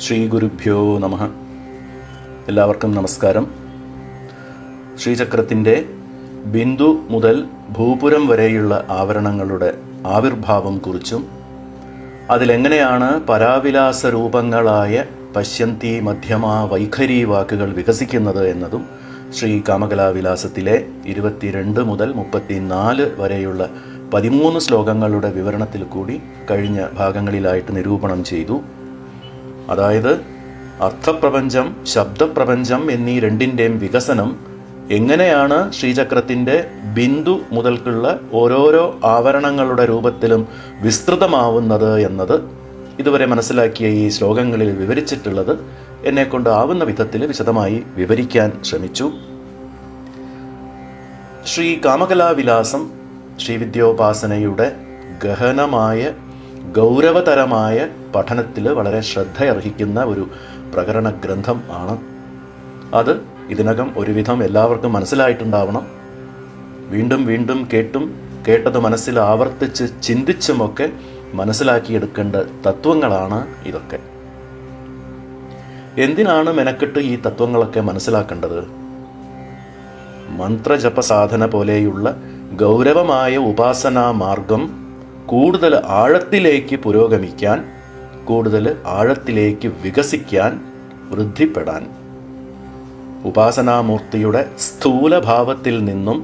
ശ്രീ ഗുരുഭ്യോ നമഃ. എല്ലാവർക്കും നമസ്കാരം. ശ്രീചക്രത്തിൻ്റെ ബിന്ദു മുതൽ ഭൂപുരം വരെയുള്ള ആവരണങ്ങളുടെ ആവിർഭാവം കുറിച്ചും അതിലെങ്ങനെയാണ് പരാവിലാസ രൂപങ്ങളായ പശ്യന്തി മധ്യമ വൈഖരി വാക്കുകൾ വികസിക്കുന്നത് എന്നതും ശ്രീ കാമകലാവിലാസത്തിലെ 22 മുതൽ 34 വരെയുള്ള 13 ശ്ലോകങ്ങളുടെ വിവരണത്തിൽ കൂടി കഴിഞ്ഞ ഭാഗങ്ങളിലായിട്ട് നിരൂപണം ചെയ്തു. അതായത് അർത്ഥപ്രപഞ്ചം, ശബ്ദപ്രപഞ്ചം എന്നീ രണ്ടിൻ്റെയും വികസനം എങ്ങനെയാണ് ശ്രീചക്രത്തിൻ്റെ ബിന്ദു മുതൽക്കുള്ള ഓരോരോ ആവരണങ്ങളുടെ രൂപത്തിലും വിസ്തൃതമാവുന്നത് എന്നത് ഇതുവരെ മനസ്സിലാക്കിയ ഈ ശ്ലോകങ്ങളിൽ വിവരിച്ചിട്ടുള്ളത് എന്നെക്കൊണ്ട് ആവുന്ന വിധത്തിൽ വിശദമായി വിവരിക്കാൻ ശ്രമിച്ചു. ശ്രീ കാമകലാവിലാസം ശ്രീവിദ്യോപാസനയുടെ ഗഹനമായ ഗൗരവതരമായ പഠനത്തിൽ വളരെ ശ്രദ്ധയർഹിക്കുന്ന ഒരു പ്രകരണ ഗ്രന്ഥം ആണ്. അത് ഇതിനകം ഒരുവിധം എല്ലാവർക്കും മനസ്സിലായിട്ടുണ്ടാവണം. വീണ്ടും വീണ്ടും കേട്ടത് മനസ്സിൽ ആവർത്തിച്ച് ചിന്തിച്ചുമൊക്കെ മനസ്സിലാക്കിയെടുക്കേണ്ട തത്വങ്ങളാണ് ഇതൊക്കെ. എന്തിനാണ് മെനക്കെട്ട് ഈ തത്വങ്ങളൊക്കെ മനസ്സിലാക്കേണ്ടത്? മന്ത്രജപ സാധന പോലെയുള്ള ഗൗരവമായ ഉപാസനാ മാർഗം കൂടുതൽ ആഴത്തിലേക്ക് പുരോഗമിക്കാൻ, കൂടുതൽ ആഴത്തിലേക്ക് വികസിക്കാൻ, വൃദ്ധിപ്പെടാൻ, ഉപാസനാമൂർത്തിയുടെ സ്ഥൂലഭാവത്തിൽ നിന്നും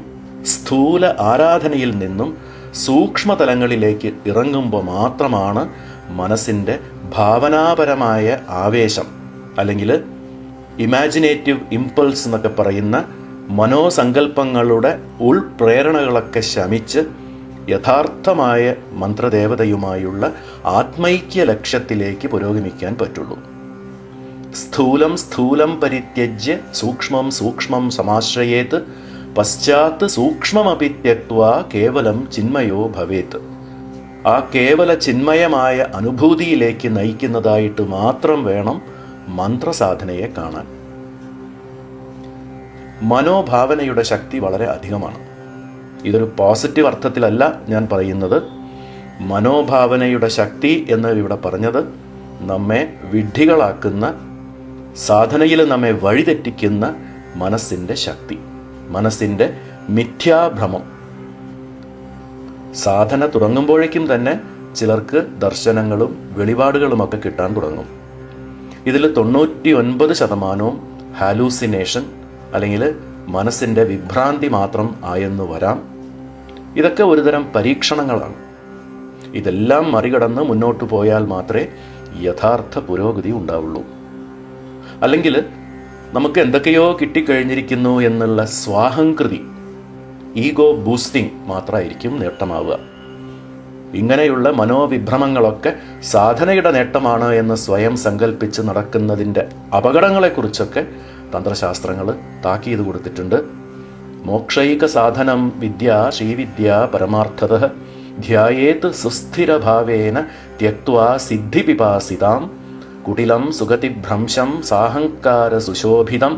സ്ഥൂല ആരാധനയിൽ നിന്നും സൂക്ഷ്മതലങ്ങളിലേക്ക് ഇറങ്ങുമ്പോൾ മാത്രമാണ് മനസ്സിൻ്റെ ഭാവനാപരമായ ആവേശം, അല്ലെങ്കിൽ ഇമാജിനേറ്റീവ് ഇമ്പൾസ് എന്നൊക്കെ പറയുന്ന മനോസങ്കല്പങ്ങളുടെ ഉൾപ്രേരണകളൊക്കെ ശമിച്ച് യഥാർത്ഥമായ മന്ത്രദേവതയുമായുള്ള ആത്മൈക്യ ലക്ഷ്യത്തിലേക്ക് പുരോഗമിക്കാൻ പറ്റുള്ളൂ. സ്ഥൂലം സ്ഥൂലം പരിത്യജ്യ സൂക്ഷ്മം സൂക്ഷ്മം സമാശ്രയേത് പശ്ചാത്ത് സൂക്ഷ്മമപി ത്യക്ത്വാ കേവലം ചിന്മയോ ഭവേത്. ആ കേവല ചിന്മയമായ അനുഭൂതിയിലേക്ക് നയിക്കുന്നതായിട്ട് മാത്രം വേണം മന്ത്രസാധനയെ കാണാൻ. മനോഭാവനയുടെ ശക്തി വളരെ അധികമാണ്. ഇതൊരു പോസിറ്റീവ് അർത്ഥത്തിലല്ല ഞാൻ പറയുന്നത്. മനോഭാവനയുടെ ശക്തി എന്ന് ഇവിടെ പറഞ്ഞത് നമ്മെ വിഡ്ഢികളാക്കുന്ന, സാധനയിൽ നമ്മെ വഴിതെറ്റിക്കുന്ന മനസ്സിൻ്റെ ശക്തി, മനസ്സിൻ്റെ മിഥ്യാഭ്രമം. സാധന തുടങ്ങുമ്പോഴേക്കും തന്നെ ചിലർക്ക് ദർശനങ്ങളും വെളിപാടുകളുമൊക്കെ കിട്ടാൻ തുടങ്ങും. ഇതിൽ 99% ഹാലൂസിനേഷൻ അല്ലെങ്കിൽ മനസ്സിൻ്റെ വിഭ്രാന്തി മാത്രം ആയെന്ന് വരാം. ഇതൊക്കെ ഒരുതരം പരീക്ഷണങ്ങളാണ്. ഇതെല്ലാം മറികടന്ന് മുന്നോട്ട് പോയാൽ മാത്രമേ യഥാർത്ഥ പുരോഗതി ഉണ്ടാവുള്ളൂ. അല്ലെങ്കിൽ നമുക്ക് എന്തൊക്കെയോ കിട്ടിക്കഴിഞ്ഞിരിക്കുന്നു എന്നുള്ള സ്വാഹംകൃതി, ഈഗോ ബൂസ്റ്റിംഗ് മാത്രമായിരിക്കും നേട്ടമാവുക. ഇങ്ങനെയുള്ള മനോവിഭ്രമങ്ങളൊക്കെ സാധനയുടെ നേട്ടമാണ് എന്ന് സ്വയം സങ്കല്പിച്ച് നടക്കുന്നതിൻ്റെ അപകടങ്ങളെക്കുറിച്ചൊക്കെ തന്ത്രശാസ്ത്രങ്ങൾ താക്കീത് കൊടുത്തിട്ടുണ്ട്. മോക്ഷൈക സാധനം വിദ്യ ശ്രീവിദ്യ പരമാർത്ഥതഃ ധ്യായേത് സുസ്ഥിരഭാവേന ത്യക്ത്വാ സിദ്ധിപിപാസിതാം കുടിലം സുഗതിഭ്രംശം സാഹങ്കാര സുശോഭിതം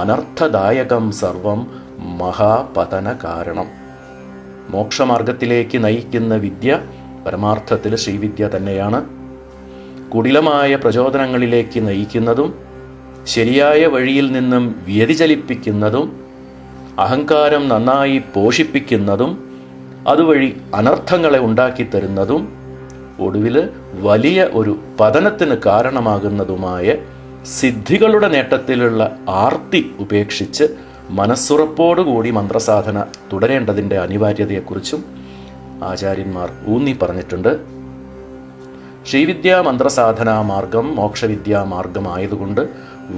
അനർത്ഥദായകം സർവം മഹാപതന കാരണം. മോക്ഷമാർഗത്തിലേക്ക് നയിക്കുന്ന വിദ്യ പരമാർത്ഥത്തിൽ ശ്രീവിദ്യ തന്നെയാണ്. കുടിലമായ പ്രചോദനങ്ങളിലേക്ക് നയിക്കുന്നതും ശരിയായ വഴിയിൽ നിന്നും വ്യതിചലിപ്പിക്കുന്നതും അഹങ്കാരം നന്നായി പോഷിപ്പിക്കുന്നതും അതുവഴി അനർത്ഥങ്ങളെ ഉണ്ടാക്കിത്തരുന്നതും ഒടുവിൽ വലിയ ഒരു പതനത്തിന് കാരണമാകുന്നതുമായ സിദ്ധികളുടെ നേട്ടത്തിലുള്ള ആർത്തി ഉപേക്ഷിച്ച് മനസ്സുറപ്പോടുകൂടി മന്ത്രസാധന തുടരേണ്ടതിൻ്റെ അനിവാര്യതയെക്കുറിച്ചും ആചാര്യന്മാർ ഊന്നി പറഞ്ഞിട്ടുണ്ട്. ശ്രീവിദ്യാ മന്ത്രസാധനാ മാർഗം മോക്ഷവിദ്യാ മാർഗമായതുകൊണ്ട്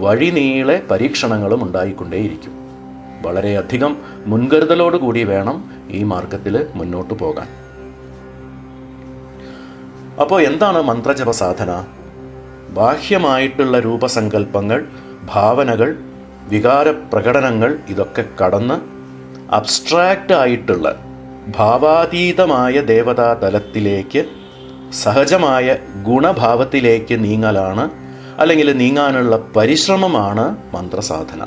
വഴിനീളെ പരീക്ഷണങ്ങളും ഉണ്ടായിക്കൊണ്ടേയിരിക്കും. വളരെയധികം മുൻകരുതലോടുകൂടി വേണം ഈ മാർഗത്തിൽ മുന്നോട്ട് പോകാൻ. അപ്പോൾ എന്താണ് മന്ത്രജപ സാധന? ബാഹ്യമായിട്ടുള്ള രൂപസങ്കല്പങ്ങൾ, ഭാവനകൾ, വികാരപ്രകടനങ്ങൾ ഇതൊക്കെ കടന്ന് അബ്സ്ട്രാക്റ്റ് ആയിട്ടുള്ള ഭാവാതീതമായ ദേവതാതലത്തിലേക്ക്, സഹജമായ ഗുണഭാവത്തിലേക്ക് നീങ്ങലാണ്, അല്ലെങ്കിൽ നീങ്ങാനുള്ള പരിശ്രമമാണ് മന്ത്രസാധന.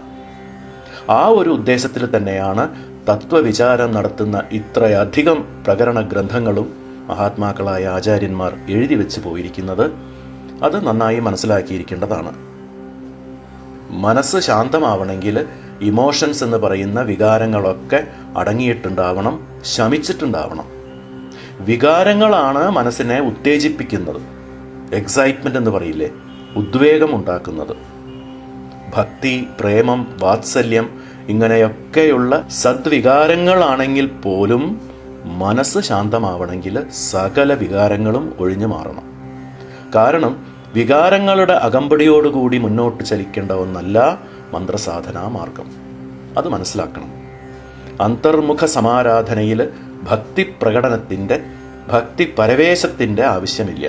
ആ ഒരു ഉദ്ദേശത്തിൽ തന്നെയാണ് തത്വവിചാരം നടത്തുന്ന ഇത്രയധികം പ്രകരണ ഗ്രന്ഥങ്ങളും മഹാത്മാക്കളായ ആചാര്യന്മാർ എഴുതി വെച്ച് പോയിരിക്കുന്നത്. അത് നന്നായി മനസ്സിലാക്കിയിരിക്കേണ്ടതാണ്. മനസ്സ് ശാന്തമാവണമെങ്കിൽ ഇമോഷൻസ് എന്ന് പറയുന്ന വികാരങ്ങളൊക്കെ അടങ്ങിയിട്ടുണ്ടാവണം, ശമിച്ചിട്ടുണ്ടാവണം. വികാരങ്ങളാണ് മനസ്സിനെ ഉത്തേജിപ്പിക്കുന്നത്. എക്സൈറ്റ്മെന്റ് എന്ന് പറയില്ലേ, ഉദ്വേഗം ഉണ്ടാക്കുന്നത്. ഭക്തി, പ്രേമം, വാത്സല്യം ഇങ്ങനെയൊക്കെയുള്ള സദ്വികാരങ്ങളാണെങ്കിൽ പോലും മനസ്സ് ശാന്തമാവണമെങ്കിൽ സകല വികാരങ്ങളും ഒഴിഞ്ഞു മാറണം. കാരണം വികാരങ്ങളുടെ അകമ്പടിയോടുകൂടി മുന്നോട്ട് ചലിക്കേണ്ട ഒന്നല്ല മന്ത്രസാധനാ മാർഗം. അത് മനസ്സിലാക്കണം. അന്തർമുഖ സമാരാധനയിൽ ഭക്തി പ്രകടനത്തിൻ്റെ, ഭക്തി പരവേശത്തിൻ്റെ ആവശ്യമില്ല.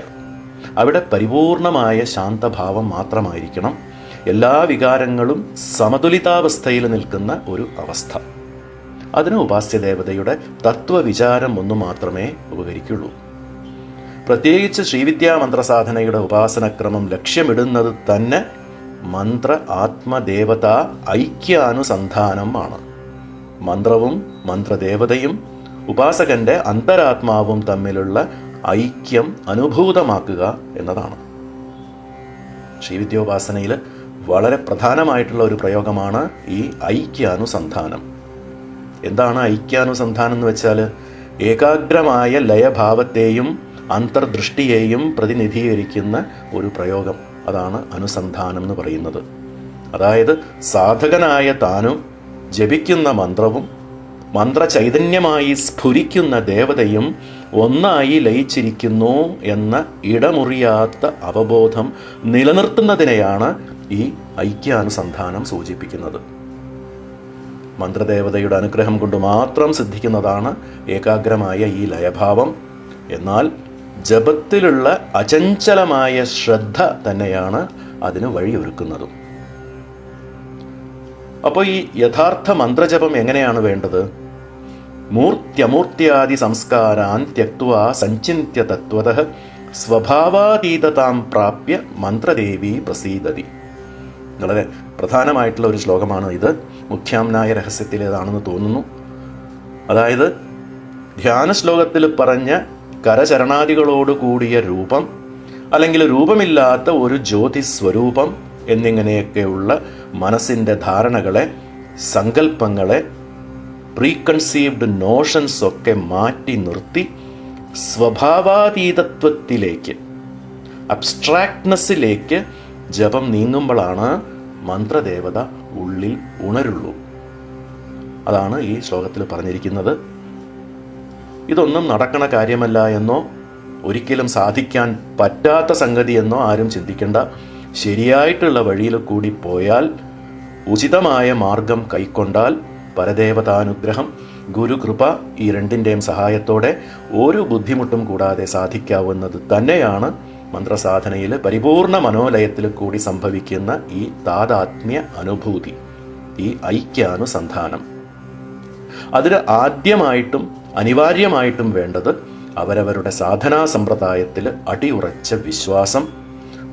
അവിടെ പരിപൂർണമായ ശാന്തഭാവം മാത്രമായിരിക്കണം. എല്ലാ വികാരങ്ങളും സമതുലിതാവസ്ഥയിൽ നിൽക്കുന്ന ഒരു അവസ്ഥ. അതിന് ഉപാസ്യദേവതയുടെ തത്വവിചാരം ഒന്നു മാത്രമേ ഉപകരിക്കുള്ളൂ. പ്രത്യേകിച്ച് ശ്രീവിദ്യാ മന്ത്രസാധനയുടെ ഉപാസനക്രമം ലക്ഷ്യമിടുന്നത് തന്നെ മന്ത്ര ആത്മദേവതാ ഐക്യാനുസന്ധാനമാണ്. മന്ത്രവും മന്ത്രദേവതയും ഉപാസകന്റെ അന്തരാത്മാവും തമ്മിലുള്ള ഐക്യം അനുഭൂതമാക്കുക എന്നതാണ്. ശ്രീവിദ്യോപാസനയിൽ വളരെ പ്രധാനമായിട്ടുള്ള ഒരു പ്രയോഗമാണ് ഈ ഐക്യാനുസന്ധാനം. എന്താണ് ഐക്യാനുസന്ധാനം എന്ന് വെച്ചാൽ, ഏകാഗ്രമായ ലയഭാവത്തെയും അന്തർദൃഷ്ടിയെയും പ്രതിനിധീകരിക്കുന്ന ഒരു പ്രയോഗം. അതാണ് അനുസന്ധാനം എന്ന് പറയുന്നത്. അതായത് സാധകനായ താനും ജപിക്കുന്ന മന്ത്രവും മന്ത്രചൈതന്യമായി സ്ഫുരിക്കുന്ന ദേവതയും ഒന്നായി ലയിച്ചിരിക്കുന്നു എന്ന ഇടമുറിയാത്ത അവബോധം നിലനിർത്തുന്നതിനെയാണ് ഈ ഐക്യാനുസന്ധാനം സൂചിപ്പിക്കുന്നത്. മന്ത്രദേവതയുടെ അനുഗ്രഹം കൊണ്ട് മാത്രം സിദ്ധിക്കുന്നതാണ് ഏകാഗ്രമായ ഈ ലയഭാവം. എന്നാൽ ജപത്തിലുള്ള അചഞ്ചലമായ ശ്രദ്ധ തന്നെയാണ് അതിന് വഴിയൊരുക്കുന്നതും. അപ്പോൾ ഈ യഥാർത്ഥ മന്ത്രജപം എങ്ങനെയാണ് വേണ്ടത്? മൂർത്യമൂർത്യാദി സംസ്കാരാൻ ത്യക്ത്വാ സഞ്ചിന്യ തത്വതഃ സ്വഭാവാതീതതാം പ്രാപ്യ മന്ത്രദേവി പ്രസീദതി. വളരെ പ്രധാനമായിട്ടുള്ള ഒരു ശ്ലോകമാണ് ഇത്. മുഖ്യാംനായ രഹസ്യത്തിലേതാണെന്ന് തോന്നുന്നു. അതായത് ധ്യാന ശ്ലോകത്തിൽ പറഞ്ഞ കരചരണാദികളോട് കൂടിയ രൂപം, അല്ലെങ്കിൽ രൂപമില്ലാത്ത ഒരു ജ്യോതിസ്വരൂപം എന്നിങ്ങനെയൊക്കെയുള്ള മനസ്സിൻ്റെ ധാരണകളെ, സങ്കല്പങ്ങളെ, പ്രീകൺസീവ്ഡ് നോഷൻസ് ഒക്കെ മാറ്റി നിർത്തി സ്വഭാവാതീതത്വത്തിലേക്ക്, അബ്സ്ട്രാക്ട്നെസ്സിലേക്ക് ജപം നീങ്ങുമ്പോഴാണ് മന്ത്രദേവത ഉള്ളിൽ ഉണരുള്ളൂ. അതാണ് ഈ ശ്ലോകത്തിൽ പറഞ്ഞിരിക്കുന്നത്. ഇതൊന്നും നടക്കണ കാര്യമല്ല എന്നോ ഒരിക്കലും സാധിക്കാൻ പറ്റാത്ത സംഗതി എന്നോ ആരും ചിന്തിക്കേണ്ട. ശരിയായിട്ടുള്ള വഴിയിൽ കൂടി പോയാൽ, ഉചിതമായ മാർഗം കൈക്കൊണ്ടാൽ, പരദേവതാനുഗ്രഹം, ഗുരുകൃപ ഈ രണ്ടിൻ്റെയും സഹായത്തോടെ ഒരു ബുദ്ധിമുട്ടും കൂടാതെ സാധിക്കാവുന്നത് തന്നെയാണ് മന്ത്രസാധനയിൽ പരിപൂർണ മനോലയത്തിൽ കൂടി സംഭവിക്കുന്ന ഈ താദാത്മ്യ അനുഭൂതി, ഈ ഐക്യാനുസന്ധാനം. അതിന് ആദ്യമായിട്ടും അനിവാര്യമായിട്ടും വേണ്ടത് അവരവരുടെ സാധനാ സമ്പ്രദായത്തിൽ അടിയുറച്ച വിശ്വാസം,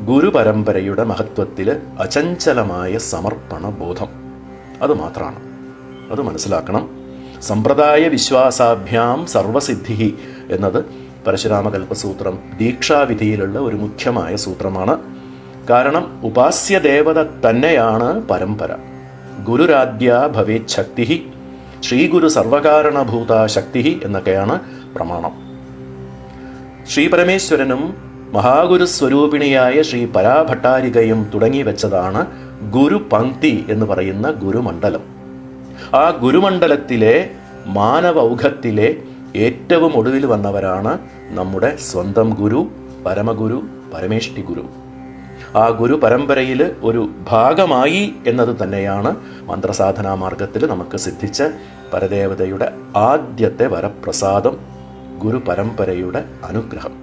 ഗുരുപരമ്പരയുടെ മഹത്വത്തിൽ അചഞ്ചലമായ സമർപ്പണ ബോധം. അത് മാത്രമാണ്. അത് മനസ്സിലാക്കണം. സമ്പ്രദായ വിശ്വാസാഭ്യാം സർവസിദ്ധി എന്നത് പരശുരാമകൽപ്പസൂത്രം ദീക്ഷാവിധിയിലുള്ള ഒരു മുഖ്യമായ സൂത്രമാണ്. കാരണം ഉപാസ്യദേവത തന്നെയാണ് പരമ്പര. ഗുരുരാദ്യ ഭവേത് ശക്തി, ശ്രീഗുരു സർവകാരണഭൂത ശക്തി എന്നൊക്കെയാണ് പ്രമാണം. ശ്രീ പരമേശ്വരനും മഹാഗുരുസ്വരൂപിണിയായ ശ്രീ പരാഭട്ടാരികയും തുടങ്ങി വെച്ചതാണ് ഗുരുപംക്തി എന്ന് പറയുന്ന ഗുരുമണ്ഡലം. ആ ഗുരുമണ്ഡലത്തിലെ മാനവൗഘത്തിലെ ഏറ്റവും ഒടുവിൽ വന്നവരാണ് നമ്മുടെ സ്വന്തം ഗുരു, പരമഗുരു, പരമേഷ്ടി ഗുരു. ആ ഗുരു പരമ്പരയിൽ ഒരു ഭാഗമായി എന്നത് തന്നെയാണ് മന്ത്രസാധനാ മാർഗത്തിൽ നമുക്ക് സിദ്ധിച്ച പരദേവതയുടെ ആദ്യത്തെ വരപ്രസാദം, ഗുരു പരമ്പരയുടെ അനുഗ്രഹം.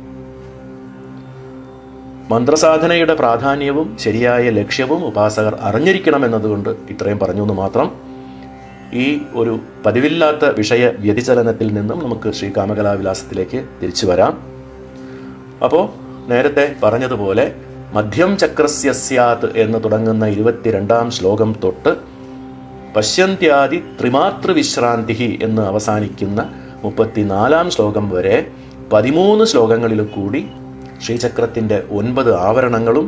മന്ത്രസാധനയുടെ പ്രാധാന്യവും ശരിയായ ലക്ഷ്യവും ഉപാസകർ അറിഞ്ഞിരിക്കണമെന്നതുകൊണ്ട് ഇത്രയും പറഞ്ഞു എന്ന് മാത്രം. ഈ ഒരു പതിവില്ലാത്ത വിഷയ വ്യതിചലനത്തിൽ നിന്നും നമുക്ക് ശ്രീ കാമകലാവിലാസത്തിലേക്ക് തിരിച്ചു വരാം. അപ്പോൾ നേരത്തെ പറഞ്ഞതുപോലെ മധ്യം ചക്രസ്യ സ്യാത് എന്ന് തുടങ്ങുന്ന 22-ാം ശ്ലോകം തൊട്ട് പശ്യന്ത്യാദി ത്രിമാതൃവിശ്രാന്തി എന്ന് അവസാനിക്കുന്ന 34-ാം ശ്ലോകം വരെ 13 ശ്ലോകങ്ങളിൽ കൂടി ശ്രീചക്രത്തിൻ്റെ 9 ആവരണങ്ങളും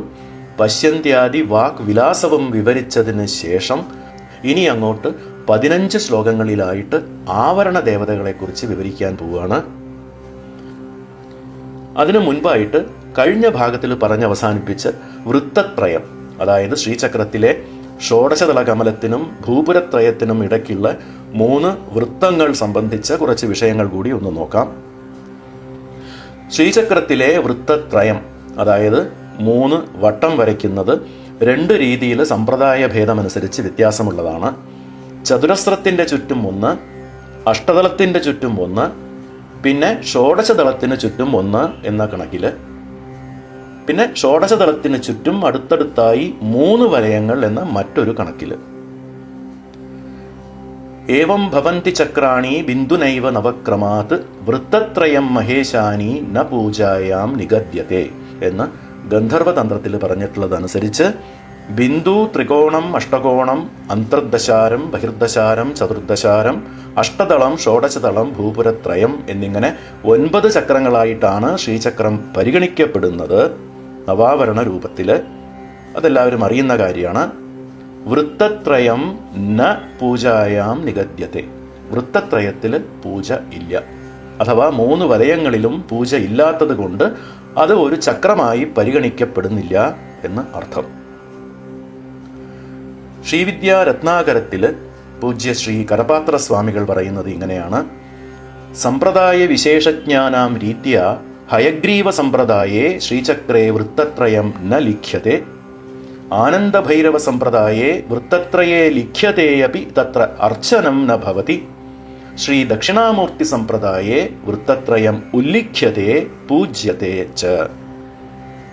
പശ്യന്ത്യാദി വാക് വിലാസവും വിവരിച്ചതിന് ശേഷം ഇനി അങ്ങോട്ട് 15 ശ്ലോകങ്ങളിലായിട്ട് ആവരണ ദേവതകളെക്കുറിച്ച് വിവരിക്കാൻ പോവുകയാണ്. അതിനു മുൻപായിട്ട് കഴിഞ്ഞ ഭാഗത്തിൽ പറഞ്ഞവസാനിപ്പിച്ച് വൃത്തത്രയം, അതായത് ശ്രീചക്രത്തിലെ ഷോഡശതല കമലത്തിനും ഭൂപുരത്രയത്തിനും ഇടയ്ക്കുള്ള 3 വൃത്തങ്ങൾ സംബന്ധിച്ച കുറച്ച് വിഷയങ്ങൾ കൂടി ഒന്ന് നോക്കാം. ശ്രീചക്രത്തിലെ വൃത്തത്രയം, അതായത് 3 വട്ടം വരയ്ക്കുന്നത് 2 രീതിയിൽ സമ്പ്രദായ ഭേദമനുസരിച്ച് വ്യത്യാസമുള്ളതാണ്. ചതുരസ്രത്തിൻ്റെ ചുറ്റും 1, അഷ്ടതലത്തിൻ്റെ ചുറ്റും 1, പിന്നെ ഷോഡശതലത്തിന് ചുറ്റും 1 എന്ന കണക്കിൽ, പിന്നെ ഷോഡശതലത്തിന് ചുറ്റും അടുത്തടുത്തായി 3 വലയങ്ങൾ എന്ന മറ്റൊരു കണക്കിൽ. ഏവം ഭവന്തി ചക്രാണി ബിന്ദുനൈവ നവക്രമാത് വൃത്തത്രയം മഹേശാനി ന പൂജായാം നിഗദ്യത്തെ എന്ന് ഗന്ധർവതന്ത്രത്തിൽ പറഞ്ഞിട്ടുള്ളതനുസരിച്ച് ബിന്ദു, ത്രികോണം, അഷ്ടകോണം, അന്തർദശാരം, ബഹിർദശാരം, ചതുർദശാരം, അഷ്ടതളം, ഷോഡശതളം, ഭൂപുരത്രയം എന്നിങ്ങനെ 9 ചക്രങ്ങളായിട്ടാണ് ശ്രീചക്രം പരിഗണിക്കപ്പെടുന്നത് നവാവരണ രൂപത്തിൽ. അതെല്ലാവരും അറിയുന്ന കാര്യമാണ്. വൃത്തത്രയം ന പൂജായാം നിഗദ്യത്തെ, വൃത്തത്രയത്തിൽ പൂജ ഇല്ല, അഥവാ 3 വലയങ്ങളിലും പൂജ ഇല്ലാത്തത് കൊണ്ട് അത് ഒരു ചക്രമായി പരിഗണിക്കപ്പെടുന്നില്ല എന്ന് അർത്ഥം. ശ്രീവിദ്യാ രത്നാകരത്തില് പൂജ്യ ശ്രീ കരപാത്ര സ്വാമികൾ പറയുന്നത് ഇങ്ങനെയാണ്: സമ്പ്രദായ വിശേഷജ്ഞാനാം രീത്യ ഹയഗ്രീവ സമ്പ്രദായേ ശ്രീചക്രേ വൃത്തത്രയം ന ലിഖ്യത്തെ, ആനന്ദഭൈരവ സമ്പ്രദായേ വൃത്തത്രയേ ലിഖ്യതേയപി തത്ര അർച്ചനം ന ഭവതി, ശ്രീ ദക്ഷിണാമൂർത്തി സമ്പ്രദായേ വൃത്തത്രയം ഉല്ലിഖ്യതേ പൂജ്യത്തെ ച.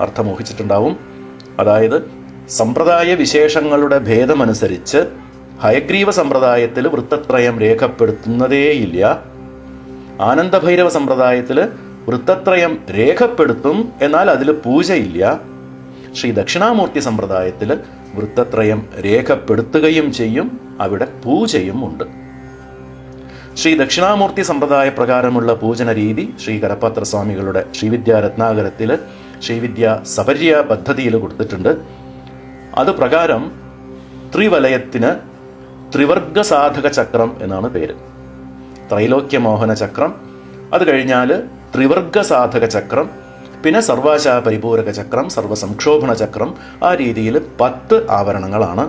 അർത്ഥം ഊഹിച്ചിട്ടുണ്ടാവും. അതായത് സമ്പ്രദായ വിശേഷങ്ങളുടെ ഭേദമനുസരിച്ച് ഹയഗ്രീവ സമ്പ്രദായത്തിൽ വൃത്തത്രയം രേഖപ്പെടുത്തുന്നതേയില്ല, ആനന്ദഭൈരവ സമ്പ്രദായത്തിൽ വൃത്തത്രയം രേഖപ്പെടുത്തും, എന്നാൽ അതിൽ പൂജയില്ല. ശ്രീ ദക്ഷിണാമൂർത്തി സമ്പ്രദായത്തിൽ വൃത്തത്രയം രേഖപ്പെടുത്തുകയും ചെയ്യും, അവിടെ പൂജയും ഉണ്ട്. ശ്രീ ദക്ഷിണാമൂർത്തി സമ്പ്രദായ പ്രകാരമുള്ള പൂജന രീതി ശ്രീ കരപാത്ര സ്വാമികളുടെ ശ്രീവിദ്യാ രത്നാകരത്തിൽ ശ്രീവിദ്യ സപര്യ പദ്ധതിയിൽ കൊടുത്തിട്ടുണ്ട്. അത് പ്രകാരം ത്രിവലയത്തിന് ത്രിവർഗ സാധക ചക്രം എന്നാണ് പേര്. ത്രൈലോക്യമോഹന ചക്രം, അത് കഴിഞ്ഞാൽ ത്രിവർഗ സാധക ചക്രം, പിന്നെ സർവാശാ പരിപൂരക ചക്രം, സർവസംക്ഷോഭണ ചക്രം. ആ രീതിയിൽ 10 ആവരണങ്ങളാണ്.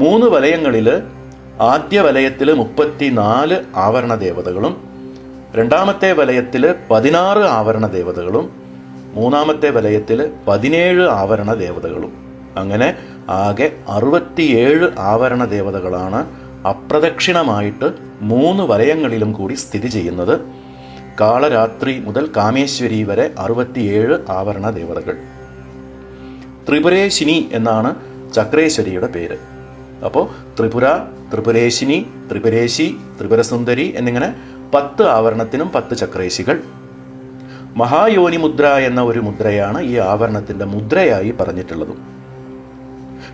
3 വലയങ്ങളിൽ ആദ്യ വലയത്തിൽ 34 ആവരണ ദേവതകളും, രണ്ടാമത്തെ വലയത്തിൽ 16 ആവരണ ദേവതകളും, മൂന്നാമത്തെ വലയത്തിൽ 17 ആവരണ ദേവതകളും. അങ്ങനെ ആകെ 67 ആവരണ ദേവതകളാണ് അപ്രദക്ഷിണമായിട്ട് 3 വലയങ്ങളിലും കൂടി സ്ഥിതി ചെയ്യുന്നത്. കാളരാത്രി മുതൽ കാമേശ്വരി വരെ 67 ആവരണ ദേവതകൾ. ത്രിപുരേശിനി എന്നാണ് ചക്രേശ്വരിയുടെ പേര്. അപ്പോൾ ത്രിപുര, ത്രിപുരേശിനി, ത്രിപുരേശി, ത്രിപുരസുന്ദരി എന്നിങ്ങനെ 10 ആവരണത്തിനും 10 ചക്രേശികൾ. മഹായോനി മുദ്ര എന്ന ഒരു മുദ്രയാണ് ഈ ആവരണത്തിന്റെ മുദ്രയായി പറഞ്ഞിട്ടുള്ളതും.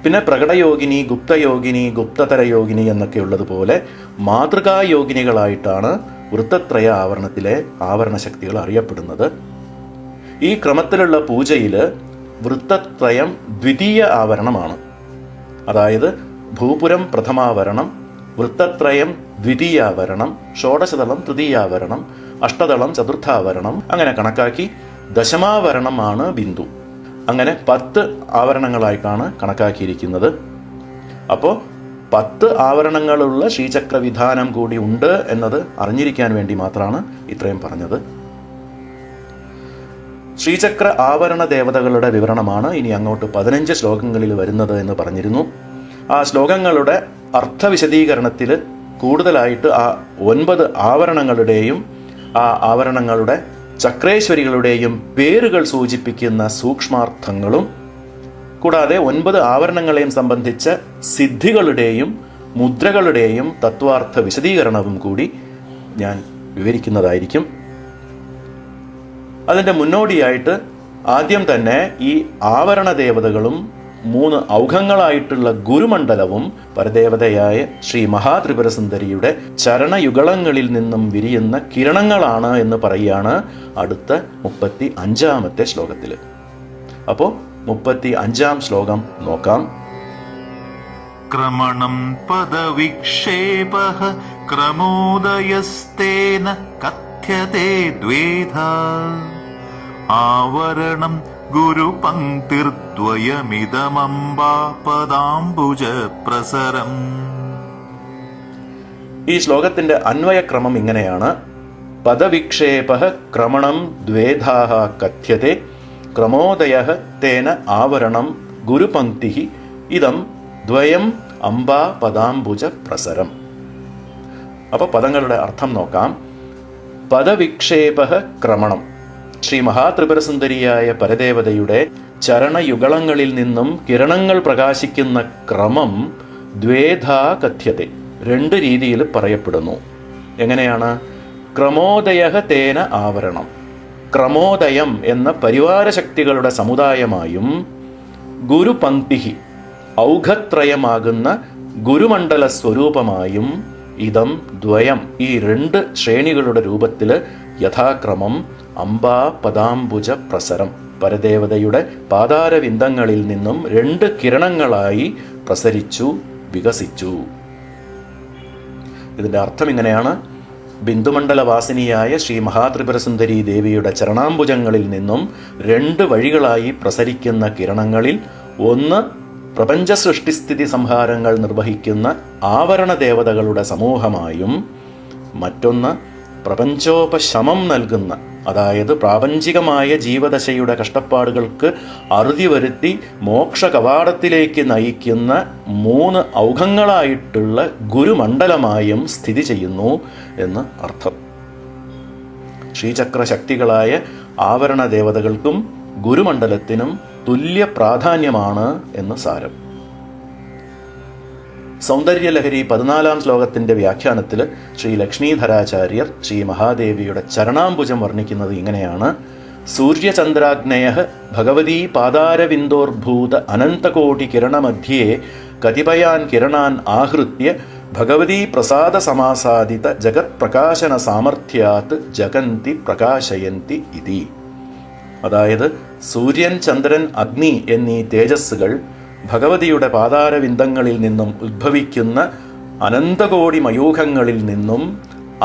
പിന്നെ പ്രകടയോഗിനി, ഗുപ്തയോഗിനി, ഗുപ്തതര യോഗിനി എന്നൊക്കെ ഉള്ളതുപോലെ മാതൃകായോഗിനികളായിട്ടാണ് വൃത്തത്രയ ആവരണത്തിലെ ആവരണശക്തികൾ അറിയപ്പെടുന്നത്. ഈ ക്രമത്തിലുള്ള പൂജയിൽ വൃത്തത്രയം ദ്വിതീയ ആവരണമാണ്. അതായത് ഭൂപുരം പ്രഥമാവരണം, വൃത്തത്രയം ദ്വിതീയാവരണം, ഷോഡശതലം തൃതീയാവരണം, അഷ്ടതളം ചതുർത്ഥാവരണം, അങ്ങനെ കണക്കാക്കി ദശമാവരണമാണ് ബിന്ദു. അങ്ങനെ 10 ആവരണങ്ങളായിട്ടാണ് കണക്കാക്കിയിരിക്കുന്നത്. അപ്പോൾ 10 ആവരണങ്ങളുള്ള ശ്രീചക്ര വിധാനം കൂടി ഉണ്ട് എന്നത് അറിഞ്ഞിരിക്കാൻ വേണ്ടി മാത്രമാണ് ഇത്രയും പറഞ്ഞത്. ശ്രീചക്ര ആവരണ ദേവതകളുടെ വിവരണമാണ് ഇനി അങ്ങോട്ട് 15 ശ്ലോകങ്ങളിൽ വരുന്നത് എന്ന് പറഞ്ഞിരുന്നു. ആ ശ്ലോകങ്ങളുടെ അർത്ഥവിശദീകരണത്തിൽ കൂടുതലായിട്ട് ആ 9 ആവരണങ്ങളുടെയും ആ ആവരണങ്ങളുടെ ചക്രേശ്വരികളുടെയും പേരുകൾ സൂചിപ്പിക്കുന്ന സൂക്ഷ്മാർത്ഥങ്ങളും, കൂടാതെ 9 ആവരണങ്ങളെയും സംബന്ധിച്ച സിദ്ധികളുടെയും മുദ്രകളുടെയും തത്വാർത്ഥ വിശദീകരണവും കൂടി ഞാൻ വിവരിക്കുന്നതായിരിക്കും. അതിൻ്റെ മുന്നോടിയായിട്ട് ആദ്യം തന്നെ ഈ ആവരണ ദേവതകളും 3 ഔഘങ്ങളായിട്ടുള്ള ഗുരുമണ്ഡലവും പരദേവതയായ ശ്രീ മഹാത്രിപുരസുന്ദരിയുടെ ചരണയുഗളങ്ങളിൽ നിന്നും വിരിയുന്ന കിരണങ്ങളാണ് എന്ന് പറയുകയാണ് അടുത്ത 35-ാമത്തെ ശ്ലോകത്തിൽ. അപ്പോൾ 35-ാം ശ്ലോകം നോക്കാം. ക്രമണം പദവിക്ഷേപഃ ക്രമോദയസ്തേന കഥ്യതേ ദ്വേധാ ആവരണം ഗുരുപംക്തിർദ്വയമിദമംബാപദാംബുജ പ്രസരം. ഈ ശ്ലോകത്തിന്റെ അന്വയക്രമം ഇങ്ങനെയാണ്. പദവിക്ഷേപഃ ക്രമണം ദ്വേധാഃ കഥ്യതേ ക്രമോദയഃ തേന ആവരണം ഗുരുപംക്തിഃ ഇദം ദ്വയം അംബാ പദാംബുജ പ്രസരം. അപ്പൊ പദങ്ങളുടെ അർത്ഥം നോക്കാം. പദവിക്ഷേപഃ ക്രമണം, ശ്രീ മഹാത്രിപുരസുന്ദരിയായ പരദേവതയുടെ ചരണയുഗളങ്ങളിൽ നിന്നും കിരണങ്ങൾ പ്രകാശിക്കുന്ന ക്രമം ദ്വേധാ കഥ്യത്തെ 2 രീതിയിൽ പറയപ്പെടുന്നു. എങ്ങനെയാണ്? ക്രമോദയഃ തേന ആവരണം, ക്രമോദയം എന്ന പരിവാര ശക്തികളുടെ സമുദായമായും ഗുരുപംക്തി ഔഘത്രയമാകുന്ന ഗുരുമണ്ഡല സ്വരൂപമായും ഇതം ദ്വയം ഈ 2 ശ്രേണികളുടെ രൂപത്തിൽ യഥാക്രമം അംബാ പദാംബുജ പ്രസരം പരദേവതയുടെ പാതാരവിന്ദങ്ങളിൽ നിന്നും 2 കിരണങ്ങളായി പ്രസരിച്ചു വികസിച്ചു. ഇതിന്റെ അർത്ഥം ഇങ്ങനെയാണ്. ബിന്ദുമണ്ഡലവാസിനിയായ ശ്രീ മഹാത്രിപുരസുന്ദരി ദേവിയുടെ ചരണാംബുജങ്ങളിൽ നിന്നും 2 വഴികളായി പ്രസരിക്കുന്ന കിരണങ്ങളിൽ ഒന്ന് പ്രപഞ്ച സൃഷ്ടിസ്ഥിതി സംഹാരങ്ങൾ നിർവഹിക്കുന്ന ആവരണ ദേവതകളുടെ സമൂഹമായും മറ്റൊന്ന് പ്രപഞ്ചോപശമം നൽകുന്ന, അതായത് പ്രാപഞ്ചികമായ ജീവദശയുടെ കഷ്ടപ്പാടുകൾക്ക് അറുതി വരുത്തി മോക്ഷ കവാടത്തിലേക്ക് നയിക്കുന്ന 3 ഔഘങ്ങളായിട്ടുള്ള ഗുരുമണ്ഡലമായും സ്ഥിതി ചെയ്യുന്നു എന്ന് അർത്ഥം. ശ്രീചക്ര ശക്തികളായ ആവരണ ദേവതകൾക്കും ഗുരുമണ്ഡലത്തിനും തുല്യ പ്രാധാന്യമാണ് എന്ന് സാരം. സൗന്ദര്യലഹരി 14-ാം ശ്ലോകത്തിന്റെ വ്യാഖ്യാനത്തിൽ ശ്രീ ലക്ഷ്മീധരാചാര്യർ ശ്രീ മഹാദേവിയുടെ ചരണാംബുജം വർണ്ണിക്കുന്നത് ഇങ്ങനെയാണ്. സൂര്യചന്ദ്രാഗ്നയഃ ഭഗവതീ പാദാരവിന്ദോർഭൂത അനന്തകോടി കിരണമധ്യേ കതിപയാൻ കിരണാൻ ആഹൃത്യ ഭഗവതീ പ്രസാദ സമാസാദിത ജഗത് പ്രകാശന സാമർഥ്യാത് ജഗന്തി പ്രകാശയന്തി ഇതി. അതായത് സൂര്യൻ, ചന്ദ്രൻ, അഗ്നി എന്നീ തേജസ്സുകൾ ഭഗവതിയുടെ പാതാരവിന്ദങ്ങളിൽ നിന്നും ഉദ്ഭവിക്കുന്ന അനന്തകോടി മയൂഖങ്ങളിൽ നിന്നും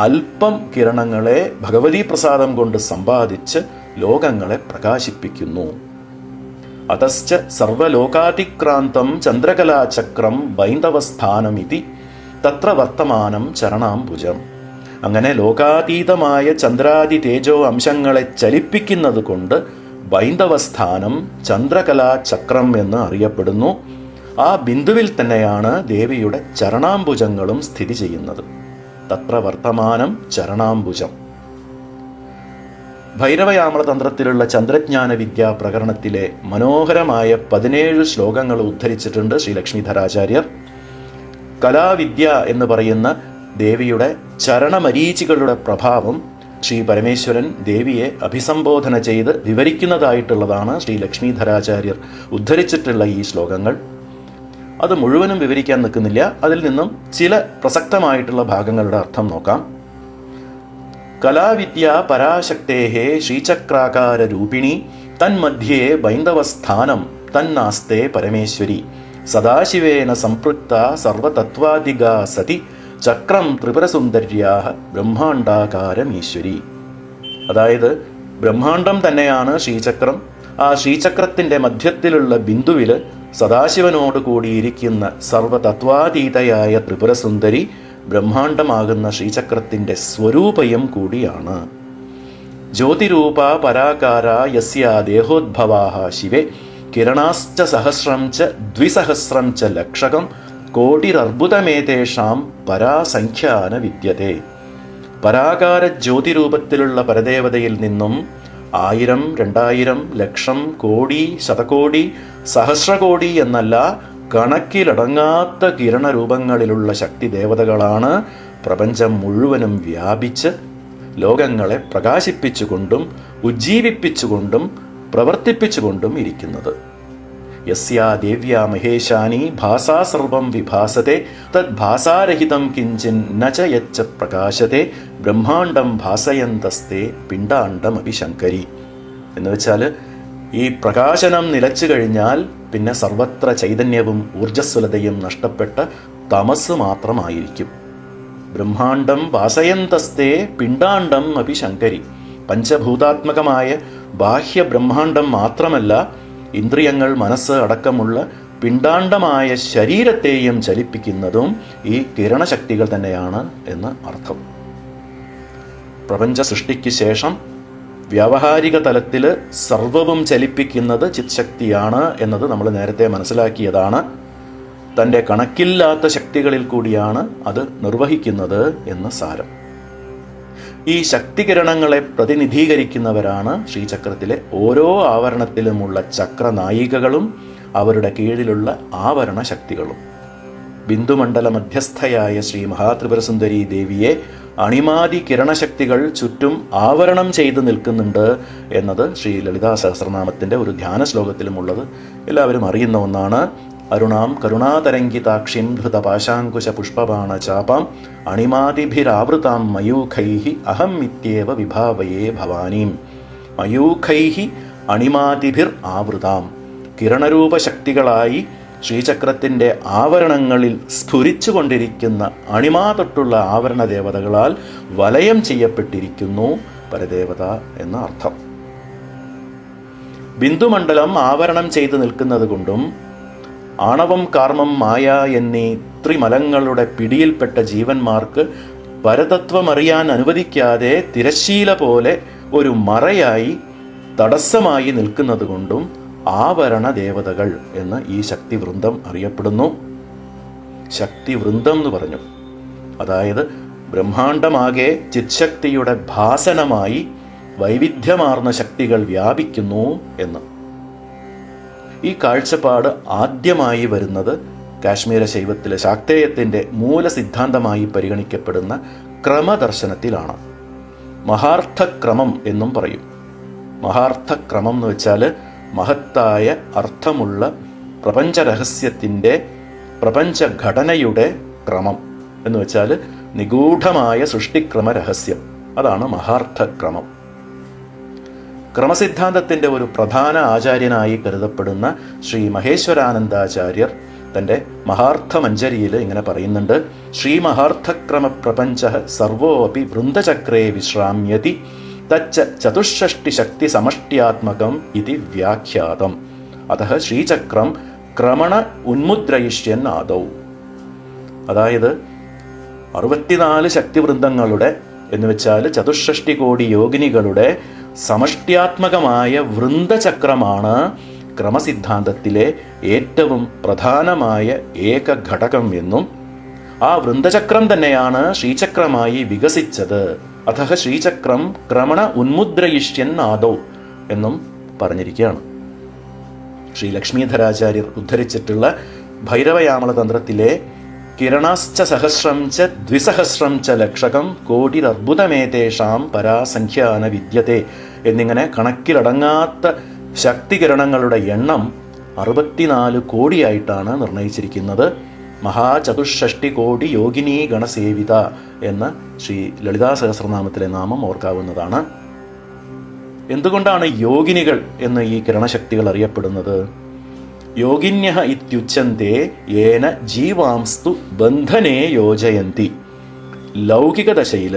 അല്പം കിരണങ്ങളെ ഭഗവതീ പ്രസാദം കൊണ്ട് സമ്പാദിച്ച് ലോകങ്ങളെ പ്രകാശിപ്പിക്കുന്നു. അതശ്ച സർവലോകാതിക്രാന്തം ചന്ദ്രകലാചക്രം ബൈന്ദവസ്ഥാനമിതി തത്ര വർത്തമാനം ചരണാംബുജം. അങ്ങനെ ലോകാതീതമായ ചന്ദ്രാദി തേജോ അംശങ്ങളെ ചലിപ്പിക്കുന്നത് കൊണ്ട് ബൈന്ദവസ്ഥാനം ചന്ദ്രകലാചക്രം എന്ന് അറിയപ്പെടുന്നു. ആ ബിന്ദുവിൽ തന്നെയാണ് ദേവിയുടെ ചരണാംബുജങ്ങളും സ്ഥിതി ചെയ്യുന്നത്. തത്ര വർത്തമാനം ചരണാംബുജം. ഭൈരവയാമളതന്ത്രത്തിലുള്ള ചന്ദ്രജ്ഞാന വിദ്യാ പ്രകരണത്തിലെ മനോഹരമായ 17 ശ്ലോകങ്ങൾ ഉദ്ധരിച്ചിട്ടുണ്ട് ശ്രീ ലക്ഷ്മീധരാചാര്യർ. കലാവിദ്യ എന്ന് പറയുന്ന ദേവിയുടെ ചരണമരീചികളുടെ പ്രഭാവം ശ്രീ പരമേശ്വരൻ ദേവിയെ അഭിസംബോധന ചെയ്ത് വിവരിക്കുന്നതായിട്ടുള്ളതാണ് ശ്രീ ലക്ഷ്മീധരാചാര്യർ ഉദ്ധരിച്ചിട്ടുള്ള ഈ ശ്ലോകങ്ങൾ. അത് മുഴുവനും വിവരിക്കാൻ നിൽക്കുന്നില്ല. അതിൽ നിന്നും ചില പ്രസക്തമായിട്ടുള്ള ഭാഗങ്ങളുടെ അർത്ഥം നോക്കാം. കലാവിദ്യ പരാശക്തേഹേ ശ്രീചക്രാകാര രൂപിണി തന്മധ്യേ ബൈന്ദവസ്ഥാനം തന്നാസ്തേ പരമേശ്വരി സദാശിവേന സംപൃക്ത സർവതത്വാധികാ സതി ചക്രം ത്രിപുരസുന്ദര്യാഹ ബ്രഹ്മാണ്ഡാകാരമീശ്വരി. അതായത് ബ്രഹ്മാണ്ഡം തന്നെയാണ് ശ്രീചക്രം. ആ ശ്രീചക്രത്തിന്റെ മധ്യത്തിലുള്ള ബിന്ദുവിൽ സദാശിവനോട് കൂടിയിരിക്കുന്ന സർവതത്വാതീതയായ ത്രിപുരസുന്ദരി ബ്രഹ്മാണ്ഡമാകുന്ന ശ്രീചക്രത്തിന്റെ സ്വരൂപയും കൂടിയാണ്. ജ്യോതിരൂപ പരാകാര യസ്യ ദേഹോദ്ഭവാഹ ശിവേ കിരണാശ്ച സഹസ്രം ച ദ്വിസഹസ്രം ച ലക്ഷകം കോടിരർബുദമേതേഷാം പരാസംഖ്യാന വിദ്യതേ. പരാകാര ജ്യോതിരൂപത്തിലുള്ള പരദേവതയിൽ നിന്നും 1000, 2000, ലക്ഷം, കോടി, ശതകോടി, സഹസ്രകോടി എന്നല്ല കണക്കിലടങ്ങാത്ത കിരണരൂപങ്ങളിലുള്ള ശക്തി ദേവതകളാണ് പ്രപഞ്ചം മുഴുവനും വ്യാപിച്ച് ലോകങ്ങളെ പ്രകാശിപ്പിച്ചുകൊണ്ടും ഉജ്ജീവിപ്പിച്ചുകൊണ്ടും പ്രവർത്തിപ്പിച്ചുകൊണ്ടും ഇരിക്കുന്നത്. യസ്യാ ദേവ്യാ മഹേശാനി ഭാസാ സർവം വിഭാസത്തെ തദ് ഭാസാരഹിതം കിഞ്ചിൻ ന ച യച്ച പ്രകാശത്തെ ബ്രഹ്മാണ്ഡം ഭാസയന്തസ്തേ പിണ്ഡാണ്ഡമപി ശങ്കരി. എന്ന് വെച്ചാൽ ഈ പ്രകാശനം നിലച്ചു കഴിഞ്ഞാൽ പിന്നെ സർവത്ര ചൈതന്യവും ഊർജ്ജസ്വലതയും നഷ്ടപ്പെട്ട തമസ് മാത്രമായിരിക്കും. ബ്രഹ്മാണ്ഡം വാസയന്തസ്തേ പിണ്ഡാണ്ഡം അപി ശങ്കരി. പഞ്ചഭൂതാത്മകമായ ബാഹ്യ ബ്രഹ്മാണ്ഡം മാത്രമല്ല, ഇന്ദ്രിയങ്ങൾ, മനസ്സ് അടക്കമുള്ള പിണ്ഡാണ്ഡമായ ശരീരത്തെയും ചലിപ്പിക്കുന്നതും ഈ കിരണശക്തികൾ തന്നെയാണ് എന്ന് അർത്ഥം. പ്രപഞ്ച സൃഷ്ടിക്ക് ശേഷം വ്യാവഹാരിക തലത്തിൽ സർവവും ചലിപ്പിക്കുന്നത് ചിത്ശക്തിയാണ് എന്നത് നമ്മൾ നേരത്തെ മനസ്സിലാക്കിയതാണ്. തൻ്റെ കണക്കില്ലാത്ത ശക്തികളിൽ കൂടിയാണ് അത് നിർവഹിക്കുന്നത് എന്ന് സാരം. ഈ ശക്തികിരണങ്ങളെ പ്രതിനിധീകരിക്കുന്നവരാണ് ശ്രീചക്രത്തിലെ ഓരോ ആവരണത്തിലുമുള്ള ചക്രനായികകളും അവരുടെ കീഴിലുള്ള ആവരണ ശക്തികളും. ബിന്ദുമണ്ഡല മധ്യസ്ഥയായ ശ്രീ മഹാത്രിപുരസുന്ദരി ദേവിയെ അണിമാതി കിരണശക്തികൾ ചുറ്റും ആവരണം ചെയ്ത് നിൽക്കുന്നുണ്ട് എന്നത് ശ്രീ ലളിതാ സഹസ്രനാമത്തിൻ്റെ ഒരു ധ്യാന ശ്ലോകത്തിലുമുള്ളത് എല്ലാവരും അറിയുന്ന ഒന്നാണ്. അരുണാം കരുണാതരംഗിതാക്ഷിം ധൃതപാശാങ്കുശ പുഷ്പബാണ ചാപാം അണിമാതിഭിരാവൃതാം മയൂഖൈഹി അഹം ഇത്യേവ വിഭാവയേ ഭവാനീം. മയൂഖൈഹി അണിമാതിഭിർ ആവൃതാം. കിരണരൂപശക്തികളായി ശ്രീചക്രത്തിൻ്റെ ആവരണങ്ങളിൽ സ്ഫുരിച്ചുകൊണ്ടിരിക്കുന്ന അണിമാ തൊട്ടുള്ള ആവരണ ദേവതകളാൽ വലയം ചെയ്യപ്പെട്ടിരിക്കുന്നു പരദേവത എന്ന അർത്ഥം. ബിന്ദുമണ്ഡലം ആവരണം ചെയ്തു നിൽക്കുന്നത് കൊണ്ടും ആണവം, കാർമ്മം, മായ എന്നീ ത്രിമലങ്ങളുടെ പിടിയിൽപ്പെട്ട ജീവന്മാർക്ക് പരതത്വമറിയാൻ അനുവദിക്കാതെ തിരശ്ശീല പോലെ ഒരു മറയായി തടസ്സമായി നിൽക്കുന്നത് കൊണ്ടും ആവരണ ദേവതകൾ എന്ന് ഈ ശക്തിവൃന്ദം അറിയപ്പെടുന്നു. ശക്തിവൃന്ദം എന്ന് പറഞ്ഞു, അതായത് ബ്രഹ്മാണ്ഡമാകെ ചിത്ശക്തിയുടെ ഭാസനമായി വൈവിധ്യമാർന്ന ശക്തികൾ വ്യാപിക്കുന്നു എന്ന്. ഈ കാഴ്ചപ്പാട് ആദ്യമായി വരുന്നത് കാശ്മീര ശൈവത്തിലെ ശാക്തേയത്തിൻ്റെ മൂലസിദ്ധാന്തമായി പരിഗണിക്കപ്പെടുന്ന ക്രമദർശനത്തിലാണ്. മഹാർത്ഥക്രമം എന്നും പറയും. മഹാർത്ഥക്രമം എന്ന് വെച്ചാൽ മഹത്തായ അർത്ഥമുള്ള പ്രപഞ്ചരഹസ്യത്തിൻ്റെ പ്രപഞ്ചഘടനയുടെ ക്രമം എന്ന് വെച്ചാൽ നിഗൂഢമായ സൃഷ്ടിക്രമ രഹസ്യം. അതാണ് മഹാർത്ഥക്രമം. ക്രമസിദ്ധാന്തത്തിൻ്റെ ഒരു പ്രധാന ആചാര്യനായി കരുതപ്പെടുന്ന ശ്രീ മഹേശ്വരാനന്ദാചാര്യർ തൻ്റെ മഹാർത്ഥമഞ്ജരിയിൽ ഇങ്ങനെ പറയുന്നുണ്ട്. ശ്രീ മഹാർത്ഥക്രമ പ്രപഞ്ച സർവോപി വൃന്ദചക്രേ വിശ്രാമ്യതി തച്ച ചതുഷ്ഷഷ്ടി ശക്തി സമഷ്ട്യാത്മകം ഇതി വ്യാഖ്യാതം. അതഃ ശ്രീചക്രം ക്രമണ ഉന്മുദ്രയിഷ്യൻ ആദൗ. അതായത് 64 ശക്തിവൃന്ദങ്ങളുടെ എന്ന് വെച്ചാൽ ചതുഷ്ഷഷ്ടി കോടി യോഗിനികളുടെ സമഷ്ട്യാത്മകമായ വൃന്ദചക്രമാണ് ക്രമസിദ്ധാന്തത്തിലെ ഏറ്റവും പ്രധാനമായ ഏക ഘടകം എന്നും ആ വൃന്ദചക്രം തന്നെയാണ് ശ്രീചക്രമായി വികസിച്ചത്. അഥ ശ്രീചക്രം ക്രമണ ഉന്മുദ്രയിഷ്യൻ ആദൗ എന്നും പറഞ്ഞിരിക്കുകയാണ്. ശ്രീ ലക്ഷ്മീധരാചാര്യർ ഉദ്ധരിച്ചിട്ടുള്ള ഭൈരവയാമള തന്ത്രത്തിലെ കിരണാശ്ച സഹസ്രം ച ദ്വിസഹസ്രം ച ലക്ഷകം കോടിരർബുദമേതേഷാം പരാസംഖ്യാന വിദ്യത്തെ എന്നിങ്ങനെ കണക്കിലടങ്ങാത്ത ശക്തികിരണങ്ങളുടെ എണ്ണം 64 കോടിയായിട്ടാണ് നിർണയിച്ചിരിക്കുന്നത്. മഹാചതുഷ്ഷഷ്ടി കോടി യോഗിനീ ഗണസേവിത എന്ന ശ്രീ ലളിതാ സഹസ്രനാമത്തിലെ നാമം ഓർക്കാവുന്നതാണ്. എന്തുകൊണ്ടാണ് യോഗിനികൾ എന്ന് ഈ കിരണശക്തികൾ അറിയപ്പെടുന്നത്? യോഗിന്യഃ ഇത്യുച്യന്തെ യേന ജീവാംസ്തു ബന്ധനേ യോജയന്തി. ലൗകിക ദശയിൽ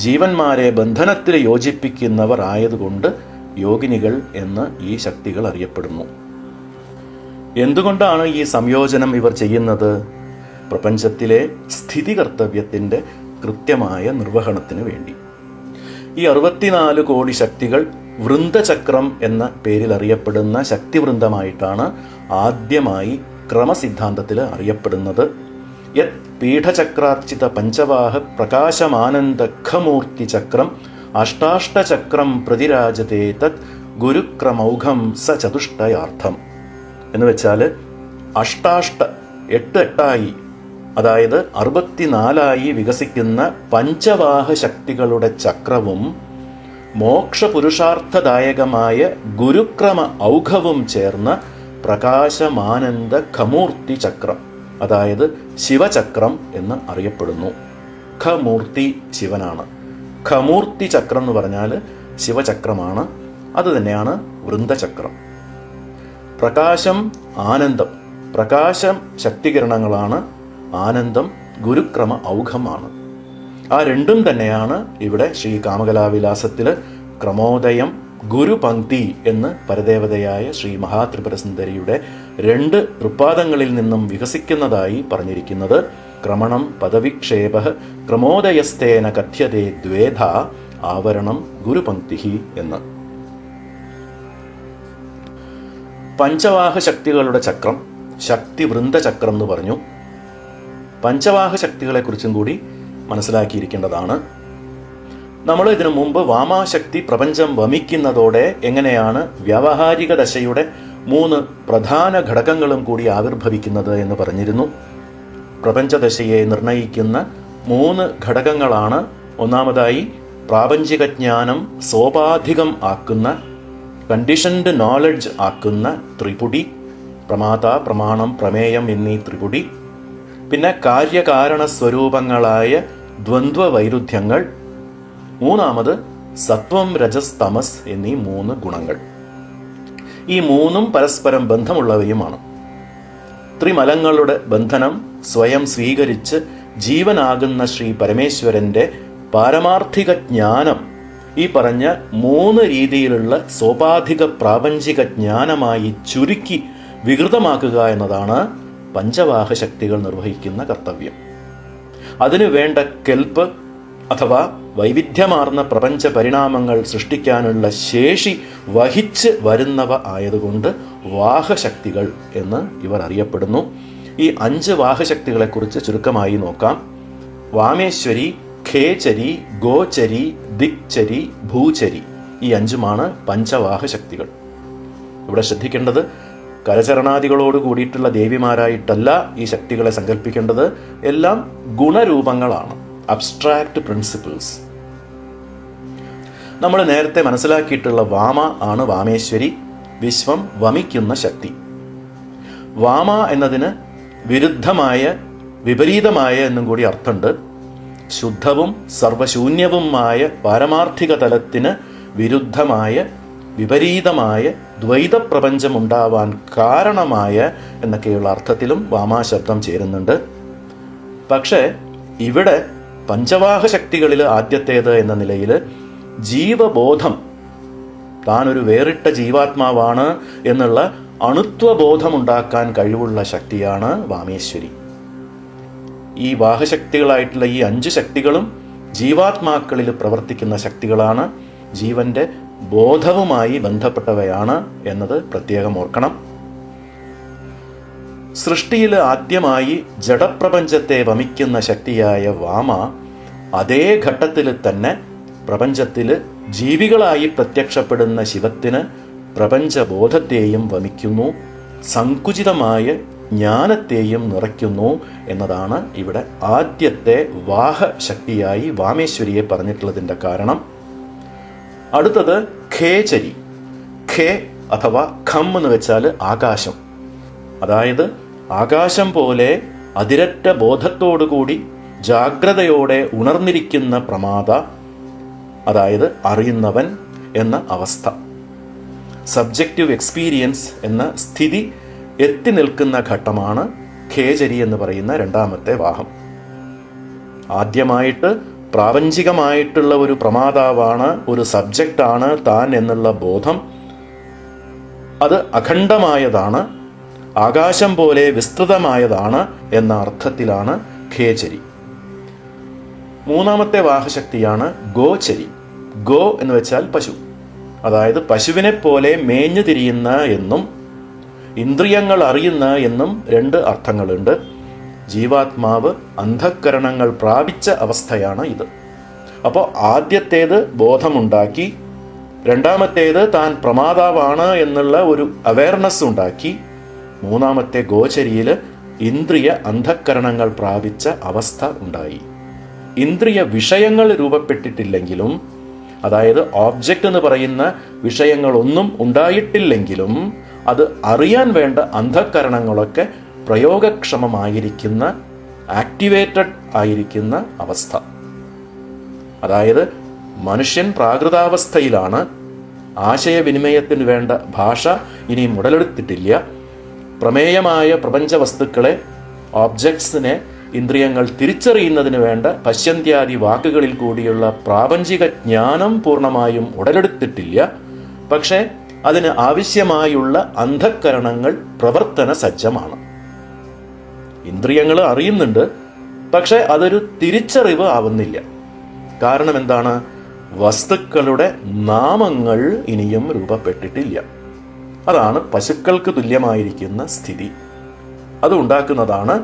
ജീവന്മാരെ ബന്ധനത്തിൽ യോജിപ്പിക്കുന്നവർ ആയതുകൊണ്ട് യോഗിനികൾ എന്ന് ഈ ശക്തികൾ അറിയപ്പെടുന്നു. എന്തുകൊണ്ടാണ് ഈ സംയോജനം ഇവർ ചെയ്യുന്നത്? പ്രപഞ്ചത്തിലെ സ്ഥിതി കർത്തവ്യത്തിൻ്റെ കൃത്യമായ നിർവഹണത്തിന് വേണ്ടി. ഈ 64 കോടി ശക്തികൾ വൃന്ദചക്രം എന്ന പേരിൽ അറിയപ്പെടുന്ന ശക്തിവൃന്ദമായിട്ടാണ് ആദ്യമായി ക്രമസിദ്ധാന്തത്തിൽ അറിയപ്പെടുന്നത്. യത് പീഠചക്രാർച്ചിത പഞ്ചവാഹ പ്രകാശമാനന്ദഖമൂർത്തി ചക്രം അഷ്ടാഷ്ടചക്രം പ്രതിരാജതേ തത് ഗുരുക്രമൗഘം സ ചതുഷ്ടയാർത്ഥം എന്ന് വെച്ചാൽ അഷ്ടാഷ്ട 8 അതായത് 64 വികസിക്കുന്ന പഞ്ചവാഹ ശക്തികളുടെ ചക്രവും മോക്ഷപുരുഷാർത്ഥദായകമായ ഗുരുക്രമ ഔഘവും ചേർന്ന പ്രകാശമാനന്ദ ഖമൂർത്തി ചക്രം, അതായത് ശിവചക്രം എന്ന് അറിയപ്പെടുന്നു. ഖമൂർത്തി ശിവനാണ്. ഖമൂർത്തി ചക്രം എന്ന് പറഞ്ഞാൽ ശിവചക്രമാണ്. അത് തന്നെയാണ് വൃന്ദചക്രം. പ്രകാശം, ആനന്ദം. പ്രകാശം ശക്തികിരണങ്ങളാണ്, ആനന്ദം ഗുരുക്രമ ഔഘമാണ്. ആ രണ്ടും തന്നെയാണ് ഇവിടെ ശ്രീ കാമകലാവിലാസത്തിൽ ക്രമോദയം ഗുരുപംക്തി എന്ന് പരദേവതയായ ശ്രീ മഹാത്രിപുരസുന്ദരിയുടെ 2 തൃപ്പാദങ്ങളിൽ നിന്നും വികസിക്കുന്നതായി പറഞ്ഞിരിക്കുന്നത്. ക്രമണം പദവിക്ഷേപ ക്രമോദയസ്തേന കഥ്യതേ ദ്വേധ ആവരണം ഗുരുപംക്തി എന്ന്. പഞ്ചവാഹ ശക്തികളുടെ ചക്രം ശക്തി വൃന്ദചക്രം എന്ന് പറഞ്ഞു. പഞ്ചവാഹ ശക്തികളെക്കുറിച്ചും കൂടി മനസ്സിലാക്കിയിരിക്കേണ്ടതാണ്. നമ്മൾ ഇതിനു മുമ്പ് വാമാശക്തി പ്രപഞ്ചം വമിക്കുന്നതോടെ എങ്ങനെയാണ് വ്യാവഹാരിക ദശയുടെ 3 പ്രധാന ഘടകങ്ങളും കൂടി ആവിർഭവിക്കുന്നത് എന്ന് പറഞ്ഞിരുന്നു. പ്രപഞ്ചദശയെ നിർണയിക്കുന്ന 3 ഘടകങ്ങളാണ്. ഒന്നാമതായി പ്രാപഞ്ചിക ജ്ഞാനം സോപാധികം ആക്കുന്ന, കണ്ടീഷൻഡ് നോളജ് ആക്കുന്ന ത്രിപുടി, പ്രമാത, പ്രമാണം, പ്രമേയം എന്നീ ത്രിപുടി. പിന്നെ കാര്യകാരണ സ്വരൂപങ്ങളായ ദ്വന്ദ്വ വൈരുദ്ധ്യങ്ങൾ. മൂന്നാമത് സത്വം, രജസ്, തമസ് എന്നീ 3 ഗുണങ്ങൾ. ഈ 3ഉം പരസ്പരം ബന്ധമുള്ളവയുമാണ്. ത്രിമലങ്ങളുടെ ബന്ധനം സ്വയം സ്വീകരിച്ച് ജീവനാകുന്ന ശ്രീ പരമേശ്വരന്റെ പാരമാർത്ഥിക ജ്ഞാനം ഈ പറഞ്ഞ 3 രീതിയിലുള്ള സോപാധിക പ്രാപഞ്ചിക ജ്ഞാനമായി ചുരുക്കി വികൃതമാക്കുക എന്നതാണ് പഞ്ചവാഹ ശക്തികൾ നിർവഹിക്കുന്ന കർത്തവ്യം. അതിനു വേണ്ട കെൽപ്പ് അഥവാ വൈവിധ്യമാർന്ന പ്രപഞ്ച പരിണാമങ്ങൾ സൃഷ്ടിക്കാനുള്ള ശേഷി വഹിച്ച് വരുന്നവ ആയതുകൊണ്ട് വാഹശക്തികൾ എന്ന് ഇവർ അറിയപ്പെടുന്നു. ഈ 5 വാഹശക്തികളെക്കുറിച്ച് ചുരുക്കമായി നോക്കാം. വാമേശ്വരി, ഖേചരി, ഗോചരി, ദിക്ചരി, ഭൂചരി, ഈ 5ഉമാണ് പഞ്ചവാഹശക്തികൾ. ഇവിടെ ശ്രദ്ധിക്കേണ്ടത് കരചരണാദികളോട് കൂടിയിട്ടുള്ള ദേവിമാരായിട്ടല്ല ഈ ശക്തികളെ സങ്കല്പിക്കേണ്ടത്. എല്ലാം ഗുണരൂപങ്ങളാണ്, അബ്സ്ട്രാക്ട് പ്രിൻസിപ്പിൾസ്. നമ്മൾ നേരത്തെ മനസ്സിലാക്കിയിട്ടുള്ള വാമ ആണ് വാമേശ്വരി, വിശ്വം വമിക്കുന്ന ശക്തി. വാമ എന്നതിന് വിരുദ്ധമായ, വിപരീതമായ എന്നും കൂടി അർത്ഥമുണ്ട്. ശുദ്ധവും സർവശൂന്യവുമായ പാരമാർത്ഥിക തലത്തിന് വിരുദ്ധമായ, വിപരീതമായ ദ്വൈതപ്രപഞ്ചം ഉണ്ടാവാൻ കാരണമായ എന്നൊക്കെയുള്ള അർത്ഥത്തിലും വാമാശബ്ദം ചേരുന്നുണ്ട്. പക്ഷേ ഇവിടെ പഞ്ചവാഹ ശക്തികളിൽ ആദ്യത്തേത് എന്ന നിലയിൽ ജീവബോധം, താനൊരു വേറിട്ട ജീവാത്മാവാണ് എന്നുള്ള അണുത്വബോധമുണ്ടാക്കാൻ കഴിവുള്ള ശക്തിയാണ് വാമേശ്വരി. ഈ വാഹശക്തികളായിട്ടുള്ള ഈ 5 ശക്തികളും ജീവാത്മാക്കളിൽ പ്രവർത്തിക്കുന്ന ശക്തികളാണ്, ജീവന്റെ ബോധവുമായി ബന്ധപ്പെട്ടവയാണ് എന്നത് പ്രത്യേകം ഓർക്കണം. സൃഷ്ടിയിൽ ആദ്യമായി ജഡപ്രപഞ്ചത്തെ വമിക്കുന്ന ശക്തിയായ വാമ അതേ ഘട്ടത്തിൽ തന്നെ പ്രപഞ്ചത്തിൽ ജീവികളായി പ്രത്യക്ഷപ്പെടുന്ന ശിവത്തിന് പ്രപഞ്ചബോധത്തെയും വമിക്കുന്നു, സങ്കുചിതമായ ജ്ഞാനത്തെയും നിറയ്ക്കുന്നു എന്നതാണ് ഇവിടെ ആദ്യത്തെ വാഹശക്തിയായി വാമേശ്വരിയെ പറഞ്ഞിട്ടുള്ളതിൻ്റെ കാരണം. അടുത്തത് ഖേചരി. ഖേ അഥവാ ഖം എന്ന് വെച്ചാൽ ആകാശം. അതായത് ആകാശം പോലെ അതിരറ്റ ബോധത്തോടുകൂടി ജാഗ്രതയോടെ ഉണർന്നിരിക്കുന്ന പ്രമാദ, അതായത് അറിയുന്നവൻ എന്ന അവസ്ഥ. സബ്ജക്റ്റീവ് എക്സ്പീരിയൻസ് എന്ന സ്ഥിതി എത്തി നിൽക്കുന്ന ഘട്ടമാണ് ഖേചരി എന്ന് പറയുന്ന 2ാമത്തെ വാഹം. ആദ്യമായിട്ട് പ്രാപഞ്ചികമായിട്ടുള്ള ഒരു പ്രമാതാവാണ്, ഒരു സബ്ജക്റ്റാണ് താൻ എന്നുള്ള ബോധം. അത് അഖണ്ഡമായതാണ്, ആകാശം പോലെ വിസ്തൃതമായതാണ് എന്ന അർത്ഥത്തിലാണ് ഖേചരി. 3ാമത്തെ വാഹശക്തിയാണ് ഗോചരി. ഗോ എന്ന് വെച്ചാൽ പശു. അതായത് പശുവിനെ പോലെ മേഞ്ഞു തിരിയുന്ന എന്നും ഇന്ദ്രിയങ്ങൾ അറിയുന്ന എന്നും 2 അർത്ഥങ്ങളുണ്ട്. ജീവാത്മാവ് അന്ധഃകരണങ്ങൾ പ്രാപിച്ച അവസ്ഥയാണ് ഇത്. അപ്പോൾ ആദ്യത്തേത് ബോധമുണ്ടാക്കി, 2ാമത്തേത് താൻ പ്രമാതാവാണ് എന്നുള്ള ഒരു അവയർനെസ് ഉണ്ടാക്കി, 3ാമത്തെ ഗോചരിയിൽ ഇന്ദ്രിയ അന്ധഃകരണങ്ങൾ പ്രാപിച്ച അവസ്ഥ ഉണ്ടായി. ഇന്ദ്രിയ വിഷയങ്ങൾ രൂപപ്പെട്ടിട്ടില്ലെങ്കിലും, അതായത് ഓബ്ജക്റ്റ് എന്ന് പറയുന്ന വിഷയങ്ങളൊന്നും ഉണ്ടായിട്ടില്ലെങ്കിലും അത് അറിയാൻ വേണ്ട അന്ധഃകരണങ്ങളൊക്കെ പ്രയോഗക്ഷമമായിരിക്കുന്ന, ആക്ടിവേറ്റഡ് ആയിരിക്കുന്ന അവസ്ഥ. അതായത് മനുഷ്യൻ പ്രാകൃതാവസ്ഥയിലാണ്. ആശയവിനിമയത്തിന് വേണ്ട ഭാഷ ഇനിയും ഉടലെടുത്തിട്ടില്ല. പ്രമേയമായ പ്രപഞ്ച വസ്തുക്കളെ, ഓബ്ജക്ട്സിനെ ഇന്ദ്രിയങ്ങൾ തിരിച്ചറിയുന്നതിന് വേണ്ട പശ്യന്ത്യാദി വാക്കുകളിൽ കൂടിയുള്ള പ്രാപഞ്ചിക ജ്ഞാനം പൂർണ്ണമായും ഉടലെടുത്തിട്ടില്ല. പക്ഷേ അതിന് ആവശ്യമായുള്ള അന്ധഃകരണങ്ങൾ പ്രവർത്തന സജ്ജമാണ്. ഇന്ദ്രിയങ്ങൾ അറിയുന്നുണ്ട്, പക്ഷെ അതൊരു തിരിച്ചറിവ് ആവുന്നില്ല. കാരണം എന്താണ്? വസ്തുക്കളുടെ നാമങ്ങൾ ഇനിയും രൂപപ്പെട്ടിട്ടില്ല. അതാണ് പശുക്കൾക്ക് തുല്യമായിരിക്കുന്ന സ്ഥിതി. അത് ഉണ്ടാക്കുന്നതാണ്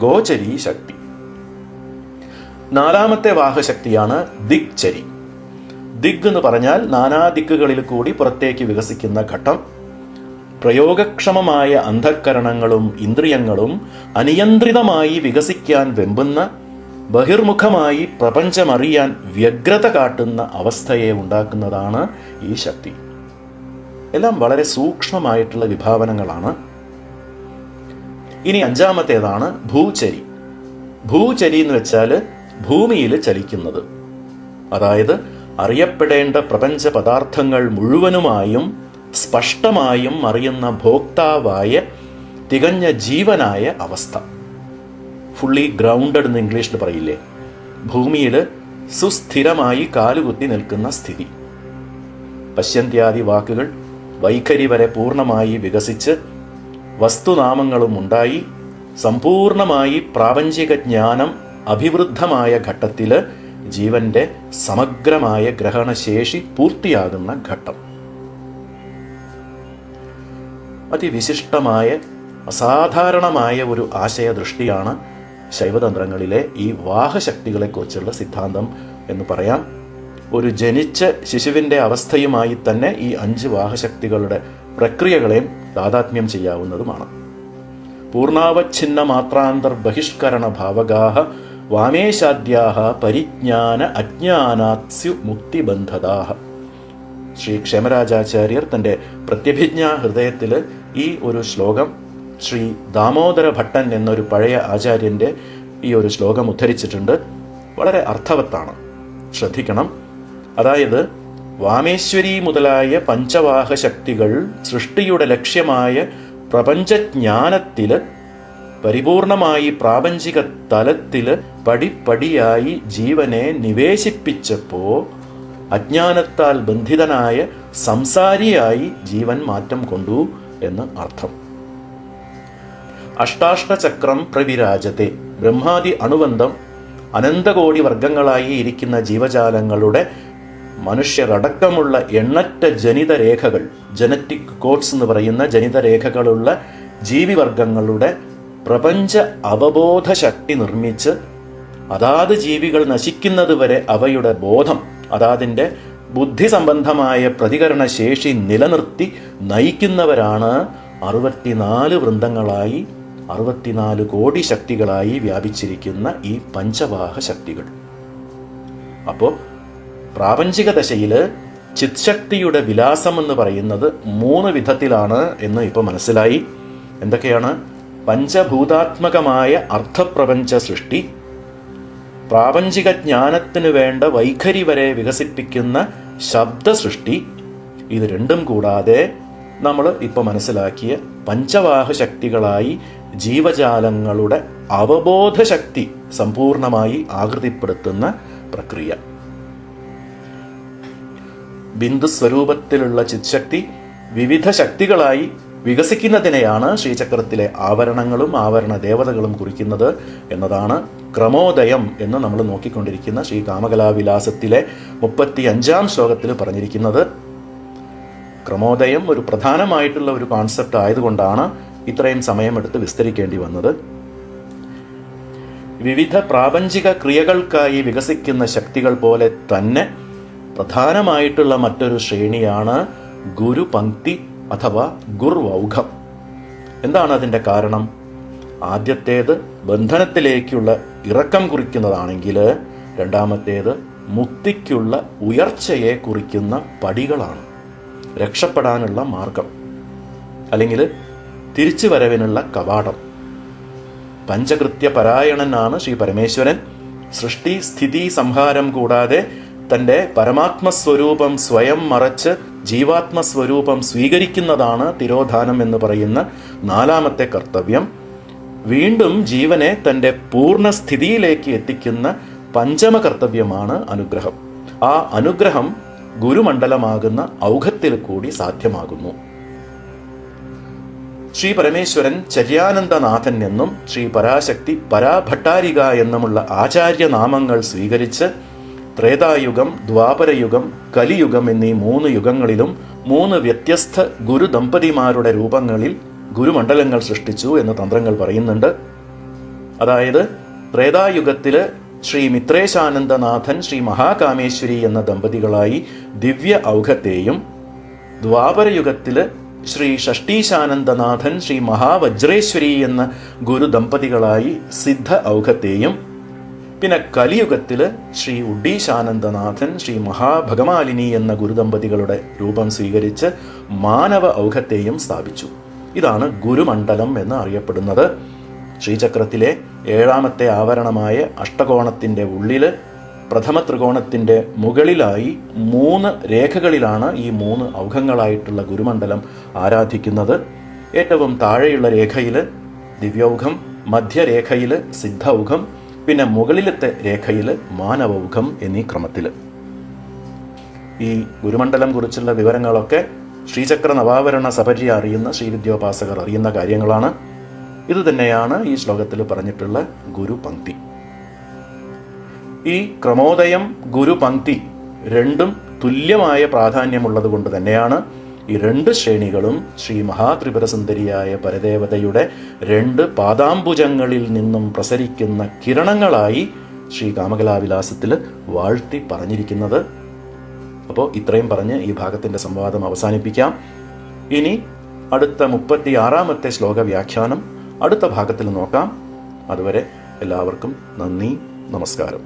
ഗോചരീ ശക്തി. നാലാമത്തെ വാഹശക്തിയാണ് ദിക്ചരി. ദിഗ് എന്ന് പറഞ്ഞാൽ നാനാ ദിക്കുകളിൽ കൂടി പുറത്തേക്ക് വികസിക്കുന്ന ഘട്ടം. പ്രയോഗക്ഷമമായ അന്ധഃകരണങ്ങളും ഇന്ദ്രിയങ്ങളും അനിയന്ത്രിതമായി വികസിക്കാൻ വെമ്പുന്ന, ബഹിർമുഖമായി പ്രപഞ്ചമറിയാൻ വ്യഗ്രത കാട്ടുന്ന അവസ്ഥയെ ഉണ്ടാക്കുന്നതാണ് ഈ ശക്തി. എല്ലാം വളരെ സൂക്ഷ്മമായിട്ടുള്ള വിഭാവനങ്ങളാണ്. ഇനി അഞ്ചാമത്തേതാണ് ഭൂചരി. ഭൂചരി എന്ന് വെച്ചാൽ ഭൂമിയിൽ ചലിക്കുന്നത്. അതായത് അറിയപ്പെടേണ്ട പ്രപഞ്ച പദാർത്ഥങ്ങൾ മുഴുവനുമായും സ്പഷ്ടമായും അറിയുന്ന ഭോക്താവായ, തികഞ്ഞ ജീവനായ അവസ്ഥ. ഫുള്ളി ഗ്രൗണ്ടഡ് എന്ന് ഇംഗ്ലീഷിൽ പറയില്ലേ? ഭൂമിയിൽ സുസ്ഥിരമായി കാലുകുത്തി നിൽക്കുന്ന സ്ഥിതി. പശ്യന്ത്യാദി വാക്കുകൾ വൈഖരി വരെ പൂർണ്ണമായി വികസിച്ച് വസ്തുനാമങ്ങളും ഉണ്ടായി സമ്പൂർണമായി പ്രാപഞ്ചിക ജ്ഞാനം അഭിവൃദ്ധമായ ഘട്ടത്തിൽ ജീവന്റെ സമഗ്രമായ ഗ്രഹണശേഷി പൂർത്തിയാകുന്ന ഘട്ടം. അതിവിശിഷ്ടമായ, അസാധാരണമായ ഒരു ആശയദൃഷ്ടിയാണ് ശൈവതന്ത്രങ്ങളിലെ ഈ വാഹശക്തികളെക്കുറിച്ചുള്ള സിദ്ധാന്തം എന്ന് പറയാം. ഒരു ജനിച്ച ശിശുവിൻ്റെ അവസ്ഥയുമായി തന്നെ ഈ 5 വാഹശക്തികളുടെ പ്രക്രിയകളെയും താദാത്മ്യം ചെയ്യാവുന്നതുമാണ്. പൂർണ്ണാവച്ഛിന്ന മാത്രാന്തർ ബഹിഷ്കരണ ഭാവഗാഹ വാമേശാദ്യാഹ പരിജ്ഞാന അജ്ഞാനാത്സ്യു മുക്തിബന്ധദാഹ. ശ്രീ ക്ഷേമരാജാചാര്യർ തൻ്റെ പ്രത്യഭിജ്ഞാ ഹൃദയത്തിൽ ഈ ഒരു ശ്ലോകം, ശ്രീ ദാമോദര ഭട്ടൻ എന്നൊരു പഴയ ആചാര്യൻ്റെ ഈ ഒരു ശ്ലോകം ഉദ്ധരിച്ചിട്ടുണ്ട്. വളരെ അർത്ഥവത്താണ്, ശ്രദ്ധിക്കണം. അതായത് വാമേശ്വരി മുതലായ പഞ്ചവാഹ ശക്തികൾ സൃഷ്ടിയുടെ ലക്ഷ്യമായ പ്രപഞ്ചജ്ഞാനത്തിൽ പരിപൂർണമായി പ്രാപഞ്ചിക തലത്തിൽ പടിപ്പടിയായി ജീവനെ നിവേശിപ്പിച്ചപ്പോൾ അജ്ഞാനത്താൽ ബന്ധിതനായ സംസാരിയായി ജീവൻ മാറ്റം കൊണ്ടു എന്ന് അർത്ഥം. അഷ്ടാഷ്ടചക്രം പ്രവിരാജത്തെ. ബ്രഹ്മാദി അണുബന്ധം അനന്തകോടി വർഗങ്ങളായി ഇരിക്കുന്ന ജീവജാലങ്ങളുടെ, മനുഷ്യരടക്കമുള്ള എണ്ണറ്റ ജനിതരേഖകൾ, ജനറ്റിക് കോഡ്സ് എന്ന് പറയുന്ന ജനിതരേഖകളുള്ള ജീവിവർഗങ്ങളുടെ പ്രപഞ്ച അവബോധ ശക്തി നിർമ്മിച്ച് അതാത് ജീവികൾ നശിക്കുന്നത് വരെ അവയുടെ ബോധം, അതാതിൻ്റെ ബുദ്ധി സംബന്ധമായ പ്രതികരണ ശേഷി നിലനിർത്തി നയിക്കുന്നവരാണ് 64 വൃന്ദങ്ങളായി 64 കോടി ശക്തികളായി വ്യാപിച്ചിരിക്കുന്ന ഈ പഞ്ചവാഹ ശക്തികൾ. അപ്പോൾ പ്രാപഞ്ചിക ദശയിൽ ചിത്ശക്തിയുടെ വിലാസം എന്ന് പറയുന്നത് 3 വിധത്തിലാണ് എന്ന് ഇപ്പോൾ മനസ്സിലായി. എന്തൊക്കെയാണ്? പഞ്ചഭൂതാത്മകമായ അർത്ഥപ്രപഞ്ച സൃഷ്ടി, പ്രാപഞ്ചിക ജ്ഞാനത്തിന് വേണ്ട വൈഖരി വരെ വികസിപ്പിക്കുന്ന ശബ്ദ സൃഷ്ടി. ഇത് രണ്ടും കൂടാതെ നമ്മൾ ഇപ്പോൾ മനസ്സിലാക്കിയ പഞ്ചവാഹ ശക്തികളായി ജീവജാലങ്ങളുടെ അവബോധ ശക്തി സമ്പൂർണമായി ആകൃതിപ്പെടുത്തുന്ന പ്രക്രിയ. ബിന്ദു സ്വരൂപത്തിലുള്ള ചിത്ശക്തി വിവിധ ശക്തികളായി വികസിക്കുന്നതിനെയാണ് ശ്രീചക്രത്തിലെ ആവരണങ്ങളും ആവരണ ദേവതകളും കുറിക്കുന്നത് എന്നതാണ് ക്രമോദയം എന്ന് നമ്മൾ നോക്കിക്കൊണ്ടിരിക്കുന്ന ശ്രീ കാമകലാവിലാസത്തിലെ 35-ാം ശ്ലോകത്തിൽ പറഞ്ഞിരിക്കുന്നത്. ക്രമോദയം ഒരു പ്രധാനമായിട്ടുള്ള ഒരു കോൺസെപ്റ്റ് ആയതുകൊണ്ടാണ് ഇത്രയും സമയമെടുത്ത് വിസ്തരിക്കേണ്ടി വന്നത്. വിവിധ പ്രാപഞ്ചിക ക്രിയകൾക്കായി വികസിക്കുന്ന ശക്തികൾ പോലെ തന്നെ പ്രധാനമായിട്ടുള്ള മറ്റൊരു ശ്രേണിയാണ് ഗുരുപംക്തി അഥവാ ഗുർവൗഘം. എന്താണ് അതിൻ്റെ കാരണം? ആദ്യത്തേത് ബന്ധനത്തിലേക്കുള്ള ഇറക്കം കുറിക്കുന്നതാണെങ്കിൽ രണ്ടാമത്തേത് മുക്തിക്കുള്ള ഉയർച്ചയെ കുറിക്കുന്ന പടികളാണ്, രക്ഷപ്പെടാനുള്ള മാർഗം. അല്ലെങ്കിൽ തിരിച്ചു വരവിനുള്ള കവാടം. പഞ്ചകൃത്യ പരായണനാണ് ശ്രീ പരമേശ്വരൻ. സൃഷ്ടി സ്ഥിതി സംഹാരം കൂടാതെ തൻ്റെ പരമാത്മസ്വരൂപം സ്വയം മറച്ച് ജീവാത്മസ്വരൂപം സ്വീകരിക്കുന്നതാണ് തിരോധാനം എന്ന് പറയുന്ന 4ാമത്തെ കർത്തവ്യം. വീണ്ടും ജീവനെ തൻ്റെ പൂർണ്ണസ്ഥിതിയിലേക്ക് എത്തിക്കുന്ന 5ാമ കർത്തവ്യമാണ് അനുഗ്രഹം. ആ അനുഗ്രഹം ഗുരുമണ്ഡലമാകുന്ന ഔഘത്തിൽ കൂടി സാധ്യമാകുന്നു. ശ്രീ പരമേശ്വരൻ ചര്യാനന്ദനാഥൻ എന്നും ശ്രീ പരാശക്തി പരാഭട്ടാരിക എന്നുമുള്ള ആചാര്യനാമങ്ങൾ സ്വീകരിച്ച് ത്രേതായുഗം, ദ്വാപരയുഗം, കലിയുഗം എന്നീ 3 യുഗങ്ങളിലും 3 വ്യത്യസ്ത ഗുരുദമ്പതിമാരുടെ രൂപങ്ങളിൽ ഗുരുമണ്ഡലങ്ങൾ സൃഷ്ടിച്ചു എന്ന് തന്ത്രങ്ങൾ പറയുന്നുണ്ട്. അതായത് ത്രേതായുഗത്തില് ശ്രീ മിത്രേശാനന്ദനാഥൻ, ശ്രീ മഹാകാമേശ്വരി എന്ന ദമ്പതികളായി ദിവ്യ ഔഘത്തെയും, ദ്വാപരയുഗത്തില് ശ്രീ ഷഷ്ടീശാനന്ദനാഥൻ, ശ്രീ മഹാവജ്രേശ്വരി എന്ന ഗുരുദമ്പതികളായി സിദ്ധ ഔഘത്തെയും, പിന്നെ കലിയുഗത്തില് ശ്രീ ഉഡ്ഡീശാനന്ദനാഥൻ, ശ്രീ മഹാഭഗമാലിനി എന്ന ഗുരുദമ്പതികളുടെ രൂപം സ്വീകരിച്ച് മാനവ ഔഘത്തെയും സ്ഥാപിച്ചു. ഇതാണ് ഗുരുമണ്ഡലം എന്ന് അറിയപ്പെടുന്നത്. ശ്രീചക്രത്തിലെ 7ാമത്തെ ആവരണമായ അഷ്ടകോണത്തിൻ്റെ ഉള്ളിൽ പ്രഥമ ത്രികോണത്തിൻ്റെ മുകളിലായി 3 രേഖകളിലാണ് ഈ 3 ഔഘങ്ങളായിട്ടുള്ള ഗുരുമണ്ഡലം ആരാധിക്കുന്നത്. ഏറ്റവും താഴെയുള്ള രേഖയിൽ ദിവ്യൗഘം, മധ്യരേഖയിൽ സിദ്ധൗഘം, പിന്നെ മുകളിലത്തെ രേഖയിൽ മാനവൗഘം എന്നീ ക്രമത്തിൽ. ഈ ഗുരുമണ്ഡലം കുറിച്ചുള്ള വിവരങ്ങളൊക്കെ ശ്രീചക്ര നവാവരണ സപര്യ അറിയുന്ന ശ്രീവിദ്യോപാസകർ അറിയുന്ന കാര്യങ്ങളാണ്. ഇതുതന്നെയാണ് ഈ ശ്ലോകത്തിൽ പറഞ്ഞിട്ടുള്ള ഗുരുപംക്തി. ഈ ക്രമോദയം, ഗുരുപംക്തി രണ്ടും തുല്യമായ പ്രാധാന്യമുള്ളത് കൊണ്ട് തന്നെയാണ് ഈ 2 ശ്രേണികളും ശ്രീ മഹാത്രിപുരസുന്ദരിയായ പരദേവതയുടെ 2 പാദാംബുജങ്ങളിൽ നിന്നും പ്രസരിക്കുന്ന കിരണങ്ങളായി ശ്രീ കാമകലാവിലാസത്തിൽ വാഴ്ത്തി പറഞ്ഞിരിക്കുന്നത്. അപ്പോൾ ഇത്രയും പറഞ്ഞ് ഈ ഭാഗത്തിൻ്റെ സംവാദം അവസാനിപ്പിക്കാം. ഇനി അടുത്ത 36ാമത്തെ ശ്ലോക വ്യാഖ്യാനം അടുത്ത ഭാഗത്തിൽ നോക്കാം. അതുവരെ എല്ലാവർക്കും നന്ദി, നമസ്കാരം.